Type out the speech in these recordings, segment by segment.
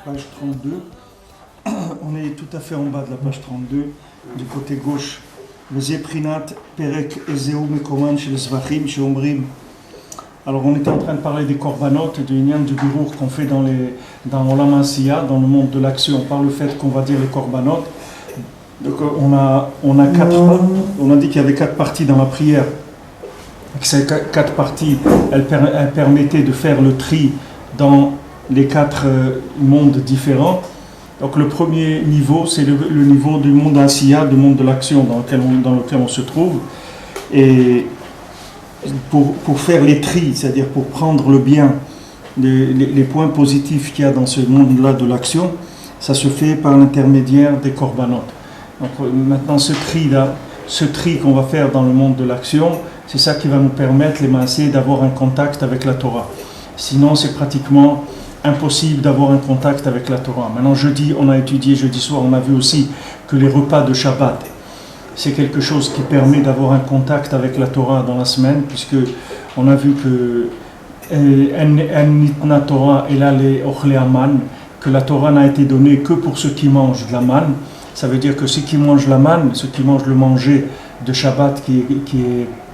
Page 32. On est tout à fait en bas de la page 32, du côté gauche. Alors on était en train de parler des corbanotes et du Inyan du birour qu'on fait dans Olam Asiya, dans le monde de l'action, par le fait qu'on va dire les corbanotes. Donc on a dit qu'il y avait 4 parties dans la prière. Ces 4 parties, elles permettaient de faire le tri dans les 4 mondes différents. Donc le premier niveau, c'est le niveau du monde Asiya, du monde de l'action dans lequel on se trouve. Et pour faire les tris, c'est-à-dire pour prendre le bien, les points positifs qu'il y a dans ce monde-là de l'action, ça se fait par l'intermédiaire des corbanotes. Donc maintenant ce tri qu'on va faire dans le monde de l'action, c'est ça qui va nous permettre, les maasés, d'avoir un contact avec la Torah. Sinon c'est pratiquement impossible d'avoir un contact avec la Torah. Maintenant on a étudié jeudi soir, on a vu aussi que les repas de Shabbat, c'est quelque chose qui permet d'avoir un contact avec la Torah dans la semaine, puisque on a vu que que la Torah n'a été donnée que pour ceux qui mangent de la manne. Ça veut dire que ceux qui mangent la manne, ceux qui mangent le manger de Shabbat qui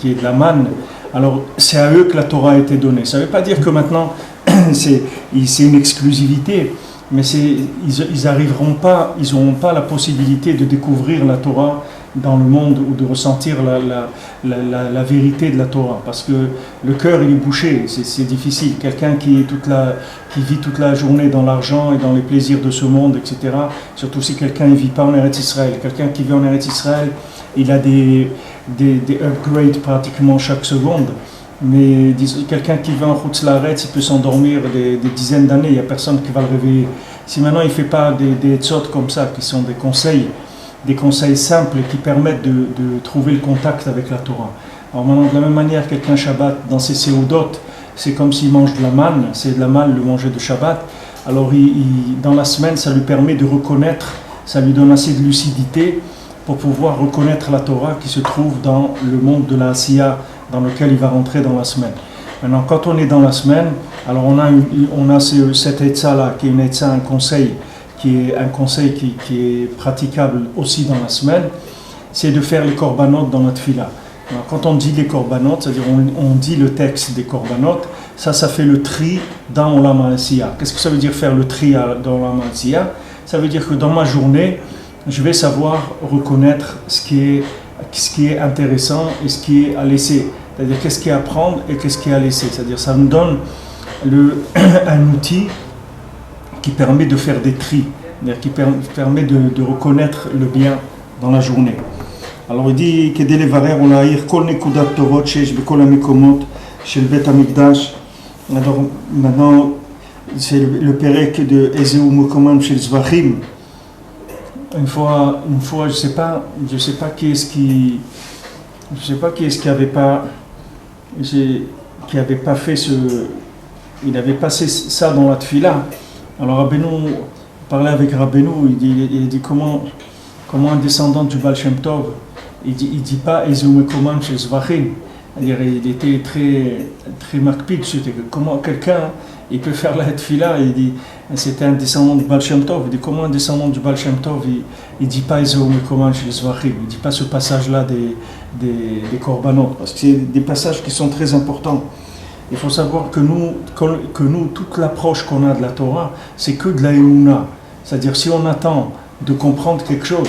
est de la manne, alors c'est à eux que la Torah a été donnée. Ça ne veut pas dire que maintenant c'est une exclusivité, mais ils n'auront pas la possibilité de découvrir la Torah dans le monde ou de ressentir la vérité de la Torah, parce que le cœur il est bouché, c'est difficile. Quelqu'un qui vit toute la journée dans l'argent et dans les plaisirs de ce monde, etc., surtout si quelqu'un ne vit pas en Eretz Israël. Quelqu'un qui vit en Eretz Israël, il a des upgrades pratiquement chaque seconde. Mais quelqu'un qui vit en Chutz La'aretz, il peut s'endormir des dizaines d'années, il n'y a personne qui va le réveiller. Si maintenant il ne fait pas des tzot comme ça, qui sont des conseils simples qui permettent de trouver le contact avec la Torah. Alors maintenant, de la même manière, quelqu'un Shabbat, dans ses séoudot, c'est comme s'il mange de la manne, c'est de la manne le manger de Shabbat. Alors dans la semaine, ça lui permet de reconnaître, ça lui donne assez de lucidité pour pouvoir reconnaître la Torah qui se trouve dans le monde de la Asiya, dans lequel il va rentrer dans la semaine. Maintenant, quand on est dans la semaine, alors on a cette etza-là, qui est une etza, un conseil qui est praticable aussi dans la semaine, c'est de faire les corbanotes dans la tfila. Alors, quand on dit les corbanotes, c'est-à-dire on dit le texte des corbanotes, ça fait le tri dans Olam Asiya. Qu'est-ce que ça veut dire faire le tri dans Olam Asiya? Ça veut dire que dans ma journée, je vais savoir reconnaître ce qui est intéressant et ce qui est à laisser. C'est-à-dire qu'est-ce qui est à prendre et qu'est-ce qui est à laisser. C'est-à-dire ça me donne un outil qui permet de faire des tris, c'est-à-dire qui permet de reconnaître le bien dans la journée. Alors il dit que levarer on a ir kol nekudat torot sheish bekol hamekomot shel bet hamikdash. Alors maintenant c'est le perek de Ezeu Mokomam shel Zvachim. Une fois je sais pas qui est-ce qui avait pas fait il avait passé ça dans la tfila. Alors Rabbeinu parlait avec Rabbeinu, il dit comment un descendant du Baal Shem Tov, il dit pas Ezeu Mekoman chez Zvachim. C'est-à-dire il était très très makpid, comment quelqu'un il peut faire la tfila, il dit c'était un descendant du Baal Shem Tov, il dit comment un descendant du Baal Shem Tov il dit pas Ezeu Mekoman chez Zvachim, il dit pas ce passage-là des korbanot, parce que c'est des passages qui sont très importants. Il faut savoir que nous, toute l'approche qu'on a de la Torah, c'est que de la émouna. C'est-à-dire, si on attend de comprendre quelque chose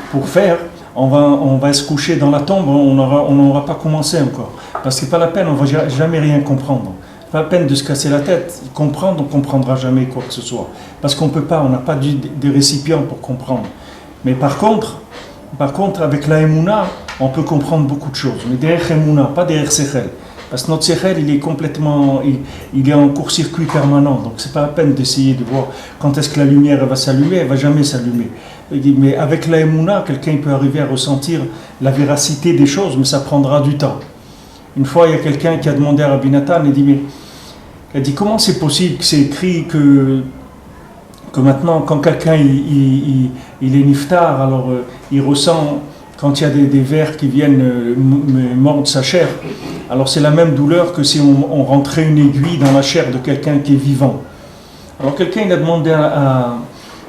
pour faire, on va se coucher dans la tombe, on n'aura pas commencé encore. Parce que c'est pas la peine, on ne va jamais rien comprendre. C'est pas la peine de se casser la tête. Comprendre, on ne comprendra jamais quoi que ce soit. Parce qu'on peut pas, on n'a pas des récipients pour comprendre. Mais par contre, avec la émouna, on peut comprendre beaucoup de choses. Mais derrière émouna, pas derrière sechel. Parce que notre sechel, il est en court-circuit permanent. Donc c'est pas la peine d'essayer de voir quand est-ce que la lumière va s'allumer, elle va jamais s'allumer. Mais avec la émouna, quelqu'un peut arriver à ressentir la véracité des choses, mais ça prendra du temps. Une fois, il y a quelqu'un qui a demandé à Rabbi Nathan, il dit, mais Il a dit comment c'est possible que c'est écrit que maintenant, quand quelqu'un il est niftar, alors il ressent, quand il y a des vers qui viennent mordre sa chair, alors c'est la même douleur que si on rentrait une aiguille dans la chair de quelqu'un qui est vivant. Alors quelqu'un il a demandé à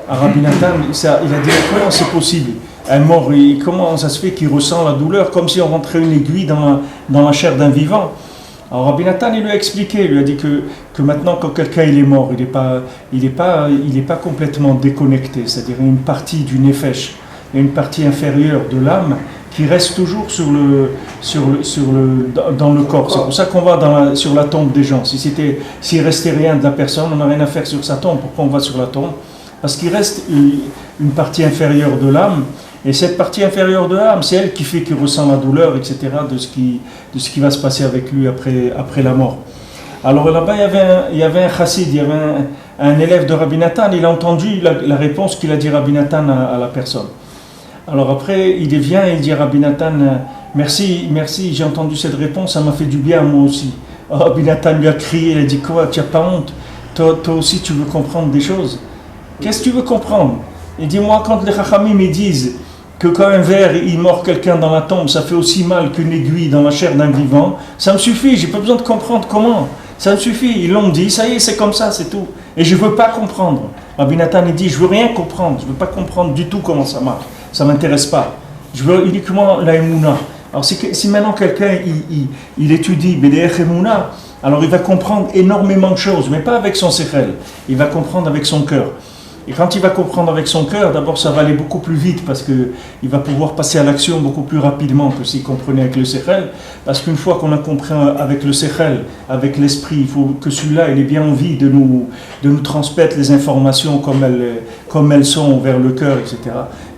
Rabbi Nathan, il a dit comment c'est possible, un mort, comment ça se fait qu'il ressent la douleur comme si on rentrait une aiguille dans la chair d'un vivant. Alors Rabbi Nathan il lui a expliqué, il lui a dit que maintenant quand quelqu'un il est mort, il est pas complètement déconnecté, c'est-à-dire une partie du nefesh, il y a une partie inférieure de l'âme qui reste toujours dans le corps. C'est pour ça qu'on va sur la tombe des gens. S'il restait rien de la personne, on n'a rien à faire sur sa tombe. Pourquoi on va sur la tombe? Parce qu'il reste une partie inférieure de l'âme, et cette partie inférieure de l'âme, c'est elle qui fait qu'il ressent la douleur, etc., de ce qui va se passer avec lui après la mort. Alors là-bas, il y avait un chassid, il y avait un élève de Rabbi Nathan, il a entendu la réponse qu'il a dit Rabbi Nathan à la personne. Alors après, il vient et il dit à Rabbi Nathan, merci, j'ai entendu cette réponse, ça m'a fait du bien moi aussi. Oh, Rabbi Nathan lui a crié, il a dit quoi, tu n'as pas honte, toi aussi tu veux comprendre des choses. Qu'est-ce que tu veux comprendre? Il dit, moi quand les Chachamim me disent que quand un ver il mord quelqu'un dans la tombe, ça fait aussi mal qu'une aiguille dans la chair d'un vivant, ça me suffit, j'ai pas besoin de comprendre comment. Ça me suffit, ils l'ont dit, ça y est, c'est comme ça, c'est tout. Et je veux pas comprendre. Rabbi Nathan il dit, je veux rien comprendre, je veux pas comprendre du tout comment ça marche. Ça ne m'intéresse pas. Je veux uniquement la Emouna. Alors si maintenant quelqu'un il étudie BDR Emouna, alors il va comprendre énormément de choses, mais pas avec son sechel. Il va comprendre avec son cœur. Et quand il va comprendre avec son cœur, d'abord ça va aller beaucoup plus vite parce qu'il va pouvoir passer à l'action beaucoup plus rapidement que s'il comprenait avec le sechel. Parce qu'une fois qu'on a compris avec le sechel, avec l'esprit, il faut que celui-là il ait bien envie de nous transmettre les informations comme elles sont vers le cœur, etc.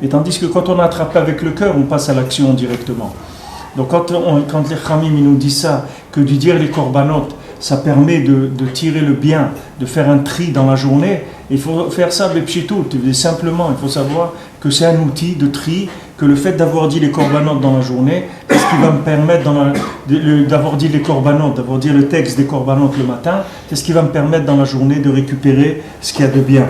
Et tandis que quand on a attrapé avec le cœur, on passe à l'action directement. Donc quand les Khamim nous disent ça, que de dire les korbanot, ça permet de tirer le bien, de faire un tri dans la journée, il faut faire ça bepchitout, simplement, il faut savoir que c'est un outil de tri, que le fait d'avoir dit les korbanot dans la journée, c'est ce qui va me permettre d'avoir dit les korbanot, d'avoir dit le texte des korbanot le matin, c'est ce qui va me permettre dans la journée de récupérer ce qu'il y a de bien.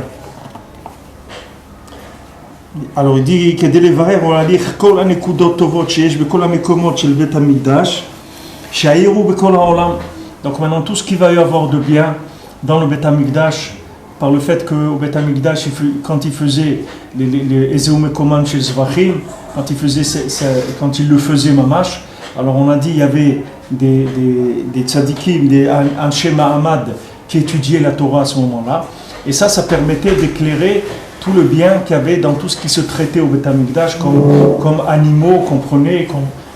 Alors il dit que dès les vrais on va lire kol anekudot tovot sheyesh bekol hamekomot shel bet hamikdash shayiru bekol haolam. Donc maintenant tout ce qu'il va y avoir de bien dans le bet hamikdash, par le fait qu'au bet hamikdash quand il faisait les ezeu mekoman shel zvachim, quand il le faisait mamash, alors on a dit il y avait des tzadikim, des anshe ma'amad qui étudiaient la Torah à ce moment-là, et ça permettait d'éclairer tout le bien qu'il y avait dans tout ce qui se traitait au Beth Amikdash comme animaux qu'on prenait,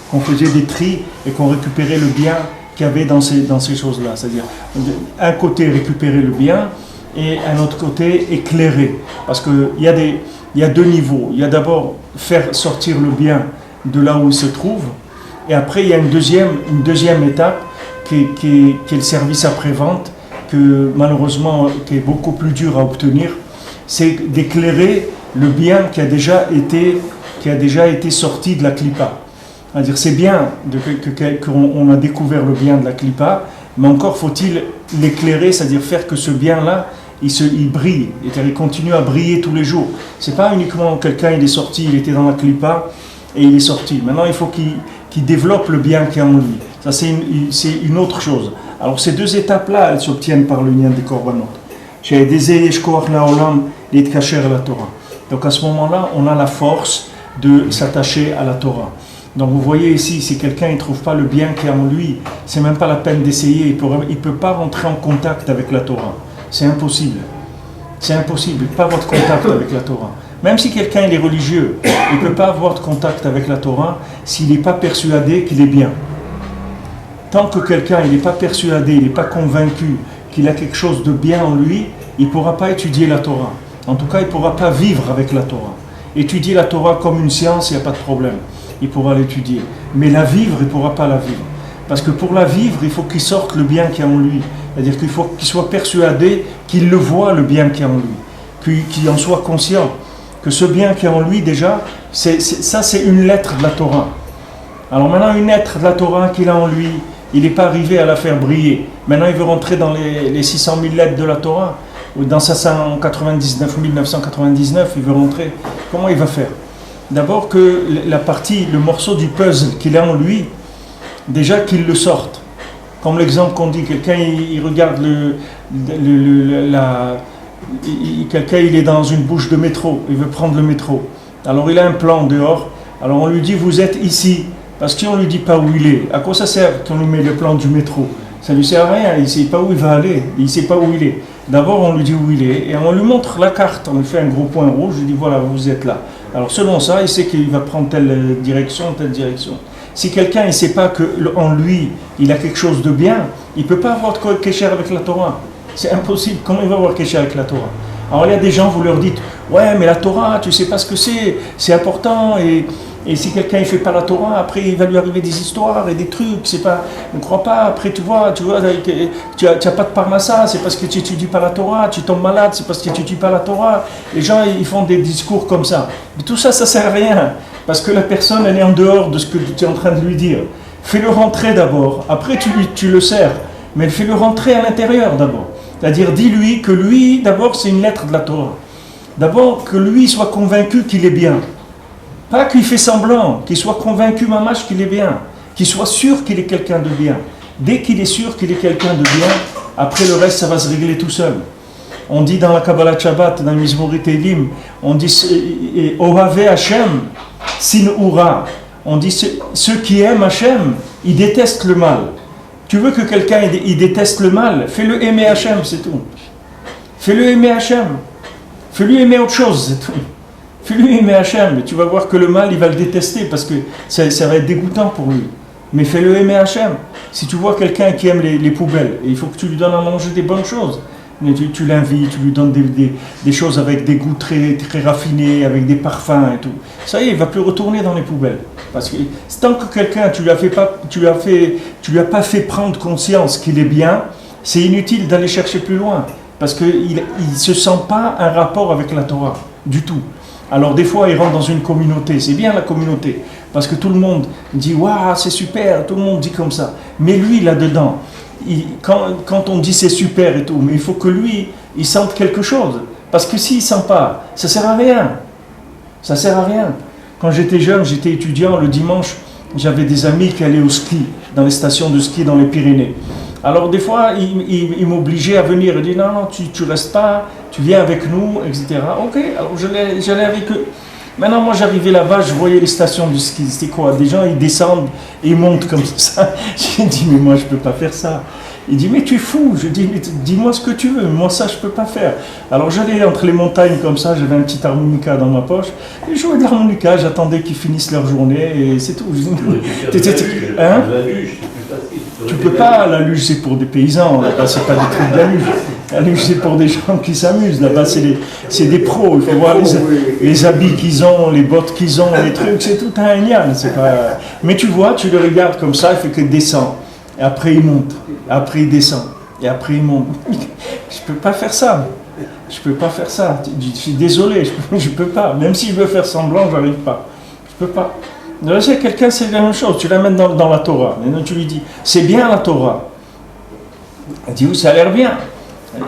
qu'on faisait des tris et qu'on récupérait le bien qu'il y avait dans ces choses-là. C'est-à-dire, un côté récupérer le bien et un autre côté éclairer. Parce qu'il y a deux niveaux. Il y a d'abord faire sortir le bien de là où il se trouve, et après il y a une deuxième étape qui est le service après-vente, que malheureusement qui est beaucoup plus dur à obtenir. C'est d'éclairer le bien qui a déjà été sorti de la clipa. C'est-à-dire c'est bien qu'on a découvert le bien de la clipa, mais encore faut-il l'éclairer, c'est-à-dire faire que ce bien-là, il brille, il continue à briller tous les jours. C'est pas uniquement quelqu'un, il est sorti, il était dans la clipa et il est sorti. Maintenant il faut qu'il développe le bien qui est en lui. Ça c'est une autre chose. Alors ces deux étapes-là, elles s'obtiennent par le lien des korbanot. Donc à ce moment-là, on a la force de s'attacher à la Torah. Donc vous voyez ici, si quelqu'un ne trouve pas le bien qu'il y a en lui, c'est même pas la peine d'essayer, il ne peut pas rentrer en contact avec la Torah. C'est impossible. C'est impossible, pas avoir de contact avec la Torah. Même si quelqu'un est religieux, il ne peut pas avoir de contact avec la Torah s'il n'est pas persuadé qu'il est bien. Tant que quelqu'un n'est pas persuadé, il n'est pas convaincu qu'il a quelque chose de bien en lui, il ne pourra pas étudier la Torah. En tout cas, il ne pourra pas vivre avec la Torah. Étudier la Torah comme une science, il n'y a pas de problème. Il pourra l'étudier. Mais la vivre, il ne pourra pas la vivre. Parce que pour la vivre, il faut qu'il sorte le bien qu'il y a en lui. C'est-à-dire qu'il faut qu'il soit persuadé qu'il le voit, le bien qu'il y a en lui. Qu'il en soit conscient. Que ce bien qu'il y a en lui, déjà, ça c'est une lettre de la Torah. Alors maintenant, une lettre de la Torah qu'il a en lui, Il n'est pas arrivé à la faire briller. Maintenant, il veut rentrer dans les 600 000 lettres de la Torah, ou dans 599 999, il veut rentrer. Comment il va faire? D'abord que la partie, le morceau du puzzle qu'il a en lui, déjà qu'il le sorte. Comme l'exemple qu'on dit, quelqu'un il regarde quelqu'un il est dans une bouche de métro, il veut prendre le métro. Alors il a un plan dehors, alors on lui dit vous êtes ici, parce qu'on ne lui dit pas où il est. À quoi ça sert qu'on lui met le plan du métro? Ça ne lui sert à rien, il ne sait pas où il va aller, il ne sait pas où il est. D'abord on lui dit où il est, et on lui montre la carte, on lui fait un gros point rouge, il dit voilà vous êtes là. Alors selon ça, il sait qu'il va prendre telle direction, telle direction. Si quelqu'un ne sait pas qu'en lui, il a quelque chose de bien, il ne peut pas avoir de kécher avec la Torah. C'est impossible. Comment il va avoir kécher avec la Torah? Alors il y a des gens, vous leur dites, ouais, mais la Torah, tu ne sais pas ce que c'est important. Et si quelqu'un ne fait pas la Torah, après il va lui arriver des histoires et des trucs. C'est pas, ne crois pas, après tu vois tu n'as pas de parnassa, c'est parce que tu n'étudies pas la Torah, tu tombes malade, c'est parce que tu n'étudies pas la Torah. Les gens, ils font des discours comme ça. Mais tout ça, ça ne sert à rien. Parce que la personne, elle est en dehors de ce que tu es en train de lui dire. Fais-le rentrer d'abord, après tu le sers, mais fais-le rentrer à l'intérieur d'abord. C'est-à-dire, dis-lui que lui, d'abord, c'est une lettre de la Torah. D'abord, que lui soit convaincu qu'il est bien. Pas qu'il fait semblant, qu'il soit convaincu, mamache, qu'il est bien. Qu'il soit sûr qu'il est quelqu'un de bien. Dès qu'il est sûr qu'il est quelqu'un de bien, après le reste, ça va se régler tout seul. On dit dans la Kabbalah Shabbat, dans le Mizmor Teilim, on dit Ohave Hashem, Sin Ura. On dit ceux qui aiment Hashem, ils détestent le mal. Tu veux que quelqu'un il déteste le mal, fais-le aimer Hashem, c'est tout. Fais-le aimer Hashem. Fais-lui aimer autre chose, c'est tout. Fais-lui aimer Hashem, et tu vas voir que le mal, il va le détester parce que ça va être dégoûtant pour lui. Mais fais-le aimer Hashem. Si tu vois quelqu'un qui aime les poubelles, il faut que tu lui donnes à manger des bonnes choses. Tu l'invites, tu lui donnes des choses avec des goûts très, très raffinés, avec des parfums et tout. Ça y est, il ne va plus retourner dans les poubelles. Parce que tant que quelqu'un, tu lui as pas fait prendre conscience qu'il est bien, c'est inutile d'aller chercher plus loin. Parce qu'il ne se sent pas un rapport avec la Torah, du tout. Alors des fois, il rentre dans une communauté. C'est bien la communauté, parce que tout le monde dit « Waouh, c'est super », tout le monde dit comme ça. Mais lui, là-dedans, quand on dit c'est super et tout, mais il faut que lui, il sente quelque chose. Parce que s'il ne sent pas, ça ne sert à rien. Ça ne sert à rien. Quand j'étais jeune, j'étais étudiant, le dimanche, j'avais des amis qui allaient au ski, dans les stations de ski dans les Pyrénées. Alors des fois, ils m'obligeaient à venir. Ils disaient non, tu restes pas, tu viens avec nous, etc. Ok, alors j'allais avec eux. Maintenant, moi, j'arrivais là-bas, je voyais les stations de ski. C'était quoi? Des gens, ils descendent et ils montent comme ça. J'ai dit, mais moi, je ne peux pas faire ça. Il dit, mais tu es fou. Je dis, mais dis-moi ce que tu veux. Moi, ça, je ne peux pas faire. Alors, j'allais entre les montagnes comme ça. J'avais un petit harmonica dans ma poche. Et je jouais de l'harmonica. J'attendais qu'ils finissent leur journée et c'est tout. Hein? Tu peux pas, la luge c'est pour des paysans, là-bas c'est pas des trucs de la luge. La luge c'est pour des gens qui s'amusent, là-bas c'est des pros, il faut voir les habits qu'ils ont, les bottes qu'ils ont, les trucs, c'est tout un yann, c'est pas... Mais tu vois, tu le regardes comme ça, il fait que descend, et après il monte, et après il descend, et après il monte. Je peux pas faire ça, je peux pas faire ça, je suis désolé, je peux pas, même si je veux faire semblant, j'arrive pas, je peux pas. Là, c'est quelqu'un, c'est la même chose. Tu l'amènes dans la Torah. Et tu lui dis, c'est bien la Torah. Elle dit, oui, ça a l'air bien.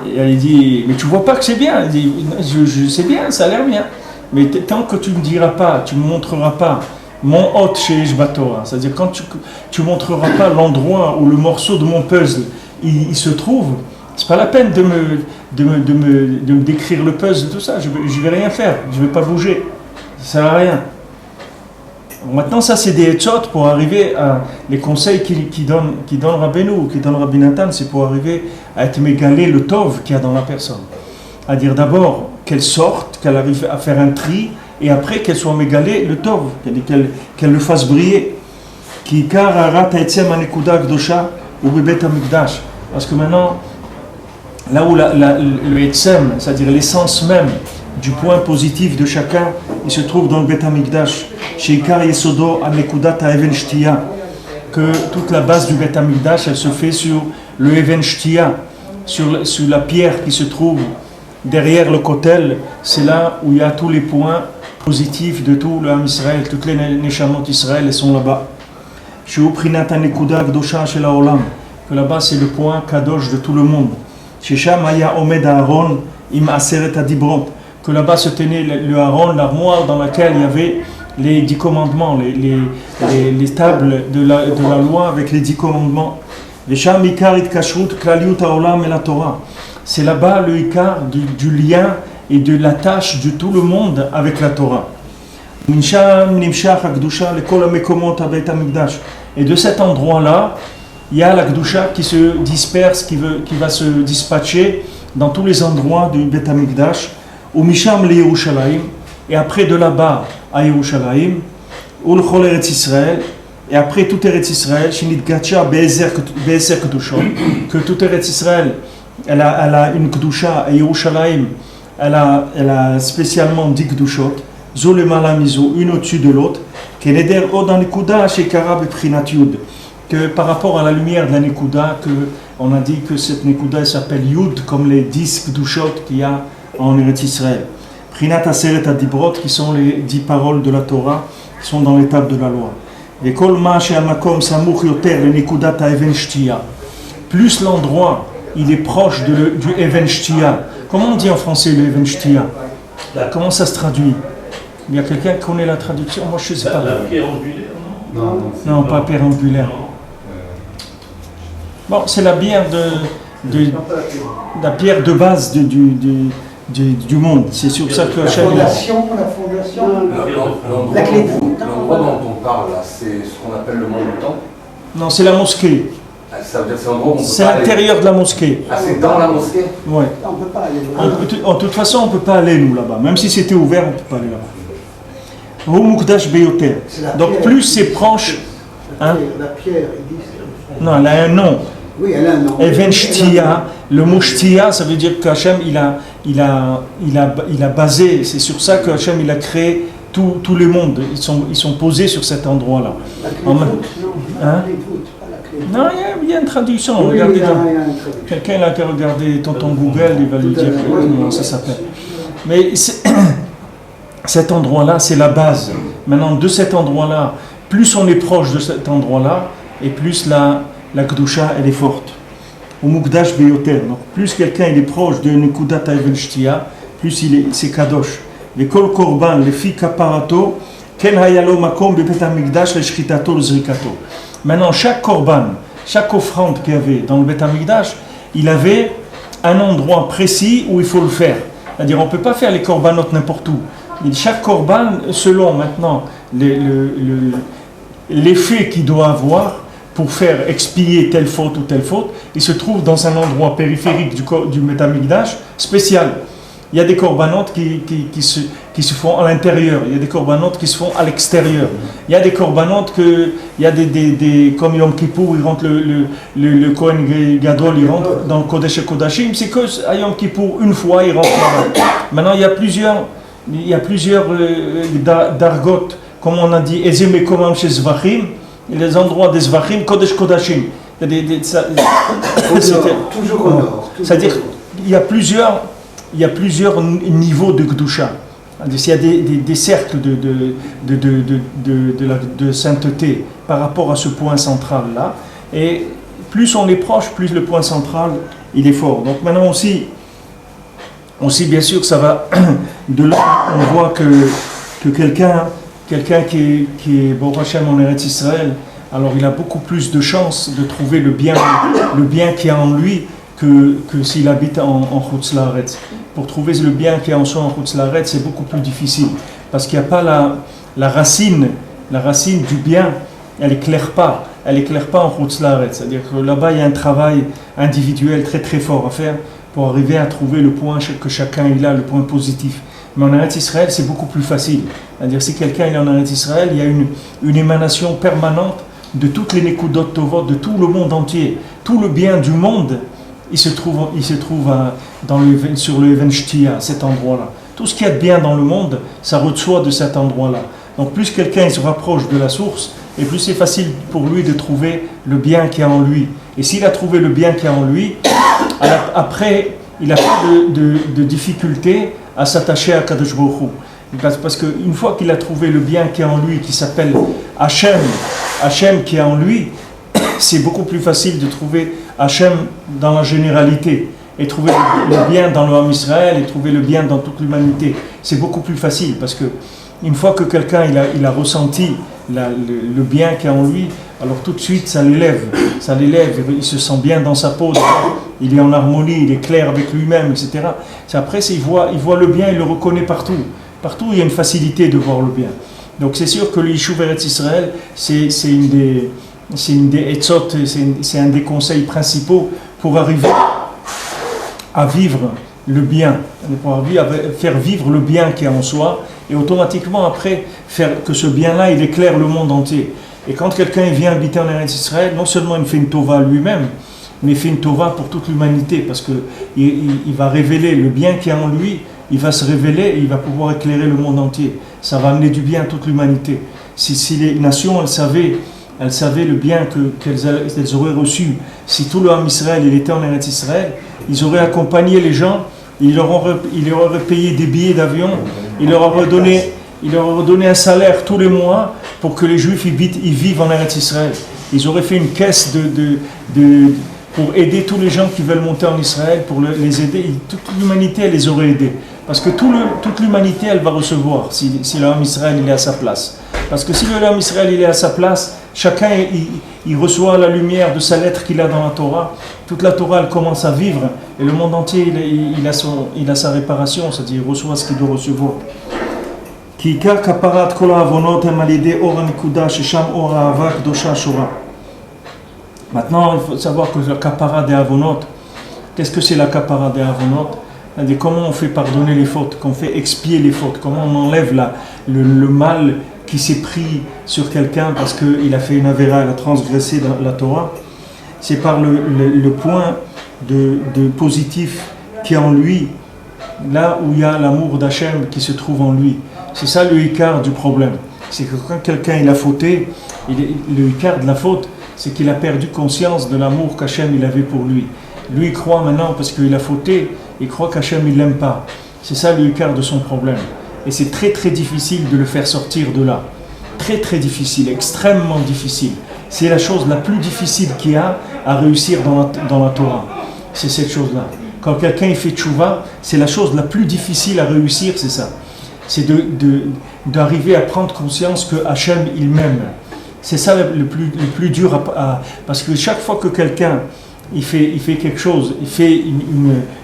Et elle dit, mais tu vois pas que c'est bien. Elle dit, je sais bien, ça a l'air bien. Mais tant que tu ne me diras pas, tu ne me montreras pas mon hôte chez Ishba Torah, c'est-à-dire quand tu ne montreras pas l'endroit où le morceau de mon puzzle il se trouve, c'est pas la peine de me décrire le puzzle, tout ça. Je vais rien faire, je vais pas bouger. Ça sert à rien. Maintenant, ça, c'est des etzot pour arriver à... Les conseils qui donne Rabbeinu ou qui donne Rabbi Nathan, c'est pour arriver à être mégalé le tov qu'il y a dans la personne. À dire d'abord qu'elle sorte, qu'elle arrive à faire un tri, et après qu'elle soit mégalée le tov, qu'elle le fasse briller. Parce que maintenant, là où le etzem, c'est-à-dire l'essence même du point positif de chacun, il se trouve dans le Bet HaMikdash, chez Ikar Yesodo Anekudat Even Shtia, que toute la base du Bet HaMikdash, elle se fait sur le Even Shtia, sur la pierre qui se trouve derrière le kotel. C'est là où il y a tous les points positifs de tout le Ham Israël, toutes les Neshamot Israël, elles sont là-bas. Sheu Prinat HaNekuda Akdosha Shel HaOlam, que là-bas c'est le point Kadosh de tout le monde. Shesham Haya Omed Aaron Im Aseret HaDibrot, que là-bas se tenait le Aaron, l'armoire dans laquelle il y avait les 10 commandements, les tables de la loi avec les 10 commandements. Vesham Ikar Itkashrut Klaliut HaOlam et la Torah. C'est là-bas le Ikar du lien et de la tâche de tout le monde avec la Torah. Minsham Nimshach HaKdusha Lekol HaMekomot HaBeit HaMikdash. Et de cet endroit-là, il y a la Kdusha qui se disperse, qui va se dispatcher dans tous les endroits du Beit HaMikdash. Umisham le Yerushalayim, et après de là-bas à Yerushalayim, Ulchol Eretz Israël, et après tout Eretz Israël, Shinit Gacha Be'ezer Kedushon, que tout Eretz Israël, elle a une Kedusha, et Yerushalayim, elle a spécialement 10 Kedushot, Zole Malamizo, une au-dessus de l'autre, Keneder Odan Nekuda Shekara Beprinat Yud, que par rapport à la lumière de la Nekuda, on a dit que cette Nekuda elle s'appelle Yud, comme les 10 Kedushot qu'il y a en Eretz Israël. Prinat Aseret HaDibrot, qui sont les 10 paroles de la Torah, qui sont dans l'étape de la loi. Et Kol Ma She'amakom Samuch Yoter le Nekudat HaEven Shtiya. Plus l'endroit, il est proche du Even Shtiya. Comment on dit en français le Even Shtiya? Comment ça se traduit? Il y a quelqu'un qui connaît la traduction? Moi je ne sais pas. La pierre angulaire, non? Non, pas pierre angulaire. Bon, c'est la pierre la pierre de base du monde. C'est sur ça que Hachem... La fondation, La clé de voûte. L'endroit dont on parle là, c'est ce qu'on appelle le monde du temps. Non, c'est la mosquée. Ça veut dire que c'est l'endroit où on peut C'est pas l'intérieur de la mosquée. Ah, c'est dans la mosquée? Ouais. On ne peut pas aller En toute façon, on ne peut pas aller, nous, là-bas. Même si c'était ouvert, on ne peut pas aller là-bas. Hu Mukdash Beyoter. Donc, plus c'est proche... Hein? La pierre, il dit... Non, elle a un nom. Oui, elle a un nom. Even Shtiya, le mot Shtiya, ça veut dire qu'Hachem, il a basé, c'est sur ça qu'Hachem, il a créé tous les mondes. Ils sont posés sur cet endroit-là. La clé de voûte, non. Hein? La clé de voûte, pas la clé de voûte. Non, il y a une traduction. Oui, Regardez il y a dans- une traduction. Quelqu'un là qui a regardé Tonton Google, il va lui dire comment ça s'appelle. Mais cet endroit-là, c'est la base. Maintenant, de cet endroit-là, plus on est proche de cet endroit-là, et plus la Kedusha, elle est forte. Au Mukdash Beyoter. Donc, plus quelqu'un il est proche de Nekudat HaEven Shtiya, plus c'est Kadosh. Les Kol Korban, les filles Kaparato, Ken Hayalo Makom Bebet HaMikdash, les Shchitato, le Zrikato. Maintenant, chaque Korban, chaque offrande qu'il y avait dans le Beit HaMikdash, il avait un endroit précis où il faut le faire. C'est-à-dire, on ne peut pas faire les Korbanot n'importe où. Et chaque Korban, selon maintenant l'effet qu'il doit avoir pour faire expier telle faute ou telle faute, il se trouve dans un endroit périphérique du Beit HaMikdash spécial. Il y a des corbanotes qui se font à l'intérieur, il y a des corbanotes qui se font à l'extérieur. Il y a des corbanotes il y a des comme Yom Kippour, il rentre le Kohen Gadol, il rentre dans le Kodesh et Kodashim, c'est que à Yom Kippour, une fois, il rentre là-bas. Maintenant, il y a plusieurs dargot, comme on a dit, Ezeme Komam chez Zvachim, les endroits des Zvachim, Kodesh Kodashim. Il y a Toujours au nord. c'est-à-dire il y a plusieurs niveaux de Kedusha. Il y a des cercles de sainteté par rapport à ce point central-là. Et plus on est proche, plus le point central, il est fort. Donc maintenant aussi bien sûr, ça va... De là, on voit que quelqu'un qui est Baruch Hashem en Eretz Israël, alors il a beaucoup plus de chances de trouver le bien qu'il y a en lui que s'il habite en Chutz La'aretz. Pour trouver le bien qu'il y a en soi en Chutz La'aretz, c'est beaucoup plus difficile. Parce qu'il n'y a pas la racine du bien, elle n'éclaire pas en Chutz La'aretz. C'est-à-dire que là-bas, il y a un travail individuel très très fort à faire pour arriver à trouver le point que chacun il a, le point positif. Mais en Eretz Israël, c'est beaucoup plus facile. C'est-à-dire si quelqu'un est en Eretz Israël, il y a une émanation permanente de toutes les Nekudot Tovot, de tout le monde entier. Tout le bien du monde, il se trouve sur le Even Shtiya, cet endroit-là. Tout ce qu'il y a de bien dans le monde, ça reçoit de cet endroit-là. Donc plus quelqu'un se rapproche de la source, et plus c'est facile pour lui de trouver le bien qu'il y a en lui. Et s'il a trouvé le bien qu'il y a en lui, après, il n'a pas de difficulté à s'attacher à Kadosh Baruch Hu. Parce qu'une fois qu'il a trouvé le bien qui est en lui, qui s'appelle Hachem Hachem qui est en lui, c'est beaucoup plus facile de trouver Hachem dans la généralité et trouver le bien dans le Ham Israël et trouver le bien dans toute l'humanité. C'est beaucoup plus facile parce que une fois que quelqu'un il a ressenti le bien qu'il y a en lui, alors tout de suite ça l'élève, il se sent bien dans sa peau, il est en harmonie, il est clair avec lui-même, etc. Après, il voit le bien, il le reconnaît partout. Partout, il y a une facilité de voir le bien. Donc c'est sûr que le Yishuv Eretz Israël, c'est une des etzot, c'est un des conseils principaux pour arriver à vivre le bien, pour faire vivre le bien qui est en soi, et automatiquement après, faire que ce bien-là, il éclaire le monde entier. Et quand quelqu'un vient habiter en Eretz Israël, non seulement il fait une tova lui-même, mais il fait une tova pour toute l'humanité, parce qu'il va révéler le bien qui est en lui, il va se révéler et il va pouvoir éclairer le monde entier. Ça va amener du bien à toute l'humanité. Si les nations, elles savaient le bien qu'elles auraient reçu, si tout le Ham Israël il était en Eretz Israël, ils auraient accompagné les gens, ils leur auraient payé des billets d'avion, ils leur auraient donné un salaire tous les mois pour que les Juifs ils vivent en Eretz Israël. Ils auraient fait une caisse pour aider tous les gens qui veulent monter en Israël, pour les aider. Toute l'humanité, elle les aurait aidés. Parce que toute l'humanité, elle va recevoir si le Ham Israël il est à sa place. Parce que si le Ham Israël il est à sa place, chacun il reçoit la lumière de sa lettre qu'il a dans la Torah. Toute la Torah elle commence à vivre et le monde entier il a sa réparation, c'est-à-dire il reçoit ce qu'il doit recevoir. Maintenant, il faut savoir que la kapara des avonot, qu'est-ce que c'est la kapara des avonot? C'est-à-dire comment on fait pardonner les fautes, comment on fait expier les fautes, comment on enlève le mal qui s'est pris sur quelqu'un parce qu'il a fait une avéra, il a transgressé la Torah. C'est par le point de positif qui est en lui, là où il y a l'amour d'Hachem qui se trouve en lui. C'est ça le hikar du problème. C'est que quand quelqu'un il a fauté, le hikar de la faute, c'est qu'il a perdu conscience de l'amour qu'Hachem il avait pour lui. Lui il croit maintenant, parce qu'il a fauté, il croit qu'Hachem il l'aime pas. C'est ça le hikar de son problème. Et c'est très très difficile de le faire sortir de là. Très très difficile, extrêmement difficile. C'est la chose la plus difficile qu'il y a à réussir dans la Torah. C'est cette chose-là. Quand quelqu'un il fait tchouva, c'est la chose la plus difficile à réussir, c'est ça. C'est d'arriver à prendre conscience que Hachem il m'aime. C'est ça le plus dur parce que chaque fois que quelqu'un il fait quelque chose, il fait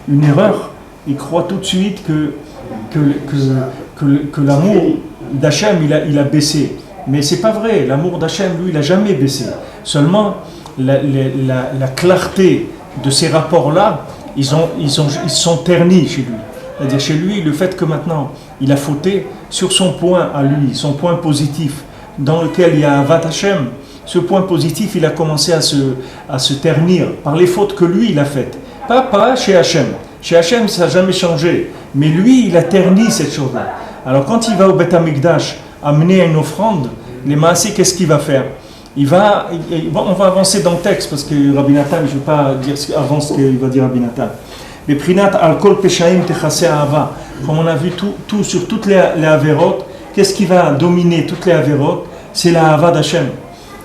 une erreur, il croit tout de suite que l'amour d'Hachem il a baissé. Mais c'est pas vrai, l'amour d'Hachem lui il a jamais baissé. Seulement la clarté de ces rapports-là, ils sont ternis chez lui. C'est-à-dire chez lui, le fait que maintenant il a fauté sur son point à lui, son point positif, dans lequel il y a Avat Hashem, ce point positif, il a commencé à se ternir par les fautes que lui, il a faites. Pas chez Hashem. Chez Hashem, ça n'a jamais changé. Mais lui, il a terni cette chose-là. Alors quand il va au Beth Amikdash amener une offrande, les Maasé, qu'est-ce qu'il va faire? On va avancer dans le texte, parce que Rabbi Nathan, je ne vais pas dire avant ce qu'il va dire Rabbi Nathan. Les Prinat al-Kol Peshaim Techasé Ahava. Comme on a vu tout sur toutes les Averot, qu'est-ce qui va dominer toutes les Averot? C'est la Ahava d'Hachem.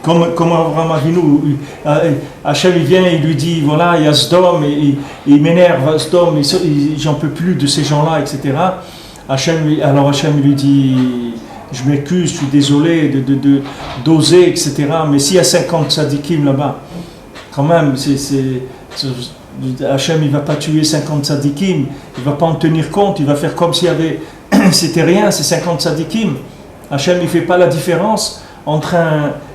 Comme Abraham Avinu, Hachem il vient et il lui dit voilà, il y a Sdom, et il m'énerve, Sdom, j'en peux plus de ces gens-là, etc. Alors Hachem lui dit je m'excuse, je suis désolé d'oser, etc. Mais s'il y a 50 tzadikim là-bas, quand même, Hachem il ne va pas tuer 50 tzadikim, il ne va pas en tenir compte, il va faire comme s'il y avait c'était rien, ces 50 tzadikim. Hachem il ne fait pas la différence entre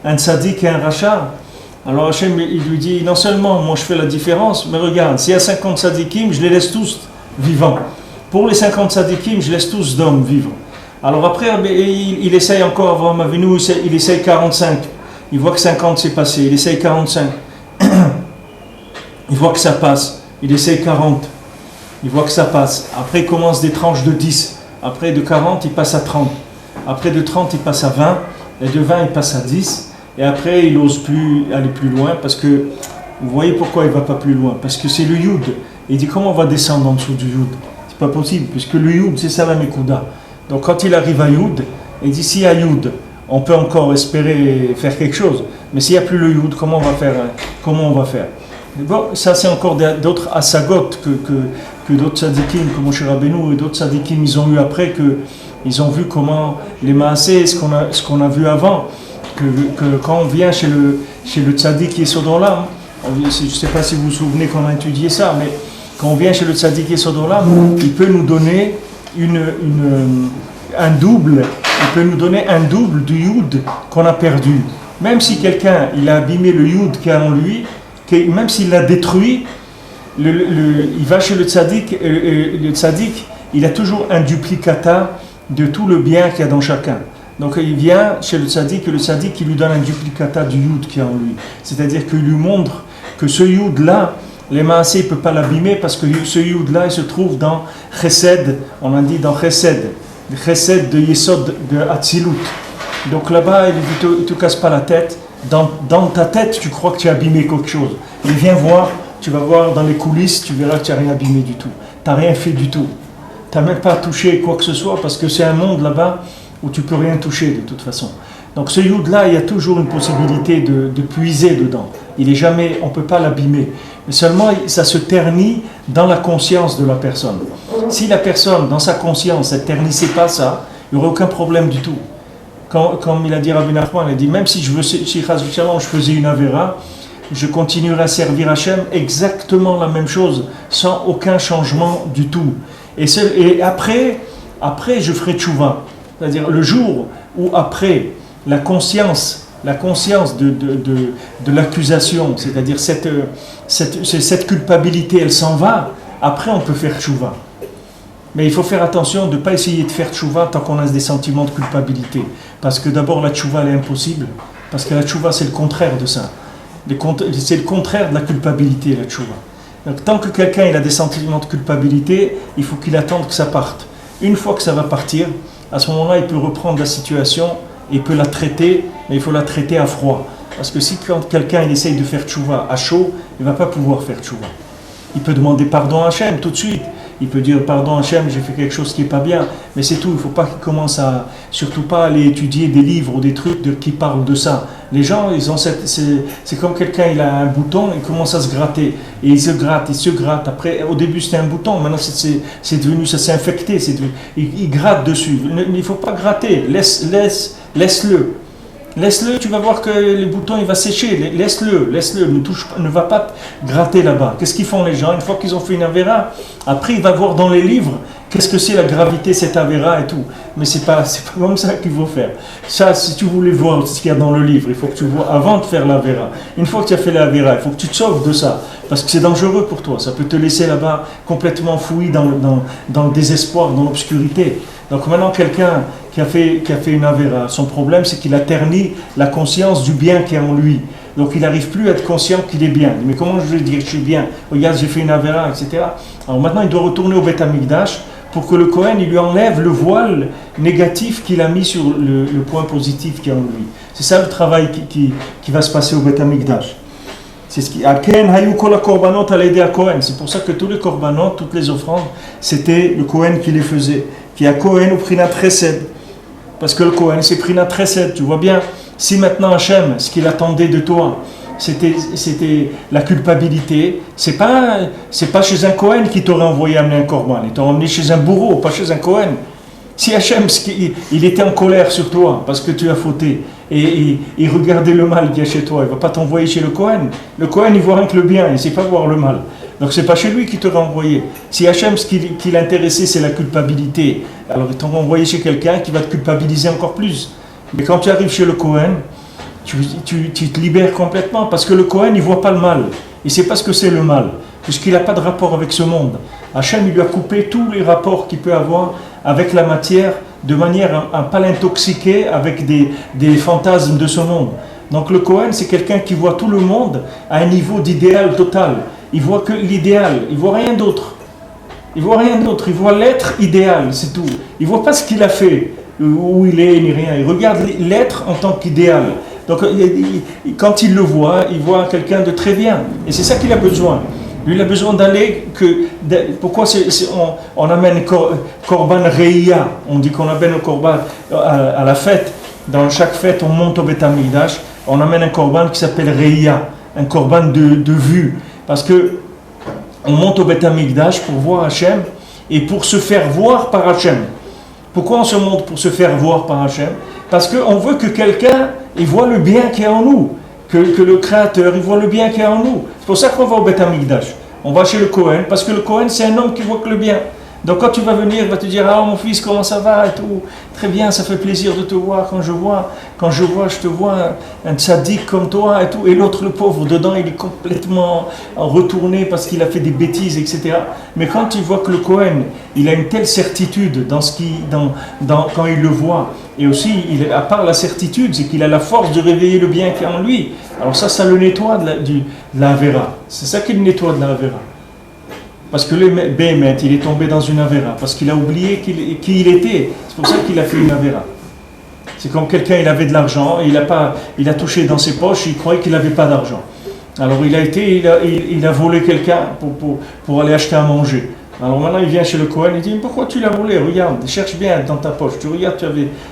un tzadik et un rachat. Alors Hachem il lui dit non seulement moi je fais la différence, mais regarde, s'il y a 50 tzadikim, je les laisse tous vivants. Pour les 50 tzadikim, je laisse tous d'hommes vivre. Alors après il essaye encore, Avraham Avinu, il essaye 45. Il voit que 50 s'est passé, il essaye 45. Il voit que ça passe, il essaye 40. Il voit que ça passe. Après il commence des tranches de 10. Après de 40, il passe à 30. Après de 30, il passe à 20. Et de 20, il passe à 10. Et après, il n'ose plus aller plus loin parce que, vous voyez pourquoi il ne va pas plus loin? Parce que c'est le Yud. Il dit comment on va descendre en dessous du Yud? C'est pas possible, puisque le Yud, c'est ça la Mekuda. Donc quand il arrive à Yud, il dit s'il y a Yud, on peut encore espérer faire quelque chose. Mais s'il n'y a plus le Yud, comment on va faire? Bon, ça c'est encore d'autres asagot que d'autres tzadikim, comme Moshe Rabbeinu et d'autres tzadikim, ils ont eu après, ils ont vu comment les maasés, ce qu'on a vu avant, que quand on vient chez le tzadik Yesod Olam, je ne sais pas si vous vous souvenez qu'on a étudié ça, mais quand on vient chez le tzadik Yesod Olam, il peut nous donner un double du Yud qu'on a perdu. Même si quelqu'un il a abîmé le Yud qui est en lui, même s'il l'a détruit, il va chez le tzaddik, il a toujours un duplicata de tout le bien qu'il y a dans chacun. Donc il vient chez le tzaddik et le tzaddik il lui donne un duplicata du Yud qui est en lui. C'est-à-dire qu'il lui montre que ce Yud là, les maasés ne peuvent pas l'abîmer parce que ce Yud là il se trouve dans Chesed, on a dit dans Chesed de Yesod de Hatzilut. Donc là-bas il ne te casse pas la tête. Dans ta tête, tu crois que tu as abîmé quelque chose. Et viens voir, tu vas voir dans les coulisses, tu verras que tu n'as rien abîmé du tout. Tu n'as rien fait du tout. Tu n'as même pas touché quoi que ce soit parce que c'est un monde là-bas où tu ne peux rien toucher de toute façon. Donc ce Yud-là, il y a toujours une possibilité de puiser dedans. On ne peut pas l'abîmer. Mais seulement, ça se ternit dans la conscience de la personne. Si la personne, dans sa conscience, elle ne ternissait pas ça, il n'y aurait aucun problème du tout. Comme il a dit Rabbi Nachman, il a dit même si je faisais une avéra, je continuerai à servir Hachem exactement la même chose, sans aucun changement du tout. Et après, je ferai tchouva. C'est-à-dire le jour où après la conscience de l'accusation, c'est-à-dire cette culpabilité, elle s'en va, après on peut faire tchouva. Mais il faut faire attention de ne pas essayer de faire tchouva tant qu'on a des sentiments de culpabilité. Parce que d'abord la tchouva elle est impossible. Parce que la tchouva c'est le contraire de ça. C'est le contraire de la culpabilité, la tchouva. Donc tant que quelqu'un il a des sentiments de culpabilité, il faut qu'il attende que ça parte. Une fois que ça va partir, à ce moment-là il peut reprendre la situation et il peut la traiter, mais il faut la traiter à froid. Parce que si quand quelqu'un il essaye de faire tchouva à chaud, il ne va pas pouvoir faire tchouva. Il peut demander pardon à Hachem tout de suite. Il peut dire pardon Hachem, j'ai fait quelque chose qui n'est pas bien, mais c'est tout. Il ne faut pas qu'il commence surtout pas aller étudier des livres ou des trucs qui parlent de ça. Les gens, c'est comme quelqu'un, il a un bouton, il commence à se gratter. Et il se gratte. Après, au début c'était un bouton, maintenant c'est devenu, ça s'est infecté. Il gratte dessus. Il ne faut pas gratter, laisse-le. Laisse-le, tu vas voir que le bouton il va sécher. Laisse-le, ne va pas gratter là-bas. Qu'est-ce qu'ils font les gens une fois qu'ils ont fait une avéra? Après, il va voir dans les livres qu'est-ce que c'est la gravité, cette avéra et tout. Mais c'est pas comme ça qu'il faut faire. Ça, si tu voulais voir ce qu'il y a dans le livre, il faut que tu vois avant de faire l'avéra. Une fois que tu as fait l'avéra, il faut que tu te sauves de ça. Parce que c'est dangereux pour toi. Ça peut te laisser là-bas complètement fouillé dans le désespoir, dans l'obscurité. Donc maintenant, quelqu'un qui a fait une avéra, son problème c'est qu'il a terni la conscience du bien qui est en lui. Donc il n'arrive plus à être conscient qu'il est bien. Mais comment je vais dire que je suis bien? Regarde, j'ai fait une avéra, etc. Alors maintenant, il doit retourner au Beth Amikdash pour que le Kohen il lui enlève le voile négatif qu'il a mis sur le point positif qui est en lui. C'est ça le travail qui va se passer au Beth Amikdash. C'est ce qui c'est pour ça que tous les korbanot, toutes les offrandes, c'était le Kohen qui les faisait. Qui a Kohen ou Prinat Chesed. Parce que le Kohen c'est Prinat Chesed. Tu vois bien, si maintenant Hachem, ce qu'il attendait de toi, c'était la culpabilité, c'est pas chez un Kohen qui t'aurait envoyé amener un korban, il t'aurait emmené chez un bourreau, pas chez un Kohen. Si Hachem, il était en colère sur toi parce que tu as fauté et il regardait le mal qu'il y a chez toi, il ne va pas t'envoyer chez le Kohen. Le Kohen, il voit rien que le bien, il ne sait pas voir le mal. Donc c'est pas chez lui qui t'aurait envoyé. Si Hachem, ce qui l'intéressait, c'est la culpabilité, alors il t'aurait envoyé chez quelqu'un qui va te culpabiliser encore plus. Mais quand tu arrives chez le Kohen, tu te libères complètement parce que le Kohen, il ne voit pas le mal. Il ne sait pas ce que c'est le mal, puisqu'il n'a pas de rapport avec ce monde. Hachem, il lui a coupé tous les rapports qu'il peut avoir avec la matière, de manière à ne pas l'intoxiquer avec des fantasmes de ce monde. Donc le Kohen, c'est quelqu'un qui voit tout le monde à un niveau d'idéal total. Il voit que l'idéal, il voit rien d'autre. Il voit l'être idéal, c'est tout. Il voit pas ce qu'il a fait, où il est, ni rien. Il regarde l'être en tant qu'idéal. Donc quand il le voit, il voit quelqu'un de très bien. Et c'est ça qu'il a besoin. Lui, il a besoin d'aller pourquoi on amène Korban Reia? On dit qu'on amène le Korban à la fête. dans chaque fête, on monte au Beth Amikdash, on amène un korban qui s'appelle Reia, un korban de vue. Parce que on monte au Beth Amikdash pour voir Hachem et pour se faire voir par Hachem. Pourquoi on se monte pour se faire voir par Hachem? Parce qu'on veut que quelqu'un il voit le bien qu'il y a en nous, que le Créateur il voit le bien qu'il y a en nous. C'est pour ça qu'on va au Beth Amikdash. On va chez le Kohen, parce que le Kohen c'est un homme qui voit que le bien. Donc quand tu vas venir, il va te dire ah mon fils comment ça va et tout, très bien, ça fait plaisir de te voir quand je te vois un tzaddik comme toi et tout, et l'autre le pauvre dedans il est complètement retourné parce qu'il a fait des bêtises etc. Mais quand il voit que le Kohen il a une telle certitude dans ce qui quand il le voit, et aussi à part la certitude c'est qu'il a la force de réveiller le bien qui est en lui, alors ça le nettoie de la Avera, c'est ça qui le nettoie de la Avera. Parce que le Béhémet, il est tombé dans une Avera, parce qu'il a oublié qui il était. C'est pour ça qu'il a fait une Avera. C'est comme quelqu'un, il avait de l'argent, il a touché dans ses poches, il croyait qu'il n'avait pas d'argent. Alors il a volé quelqu'un pour aller acheter à manger. Alors maintenant il vient chez le Kohen, il dit mais pourquoi tu l'as volé? Regarde, cherche bien dans ta poche. Tu regardes,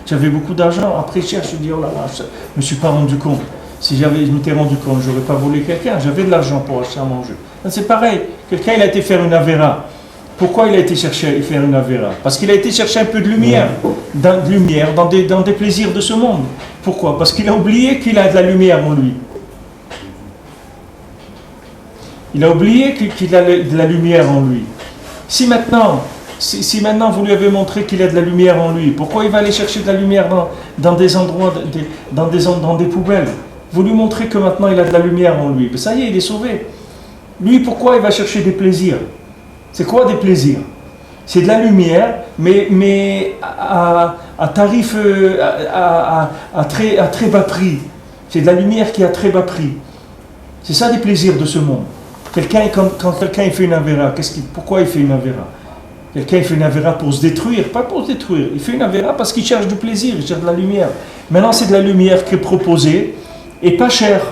tu avais beaucoup d'argent. Après il cherche, il dit oh là là, je ne me suis pas rendu compte. Si je m'étais rendu compte, je n'aurais pas volé quelqu'un, j'avais de l'argent pour acheter à manger. C'est pareil, quelqu'un il a été faire une Avera. Pourquoi il a été chercher faire une Avera? Parce qu'il a été chercher un peu de lumière, dans des plaisirs de ce monde. Pourquoi? Parce qu'il a oublié qu'il a de la lumière en lui. Il a oublié qu'il a de la lumière en lui. Si maintenant vous lui avez montré qu'il a de la lumière en lui, pourquoi il va aller chercher de la lumière dans des endroits, dans des poubelles? Vous lui montrez que maintenant il a de la lumière en lui. Mais ça y est, il est sauvé. Lui, pourquoi il va chercher des plaisirs? C'est quoi des plaisirs? C'est de la lumière, mais à tarif, à très bas prix. C'est de la lumière qui a très bas prix. C'est ça des plaisirs de ce monde. Quand quelqu'un il fait une Avera, pourquoi il fait une Avera? Quelqu'un il fait une Avera pour se détruire, pas pour se détruire. Il fait une Avera parce qu'il cherche du plaisir, il cherche de la lumière. Maintenant, c'est de la lumière qui est proposée et pas chère.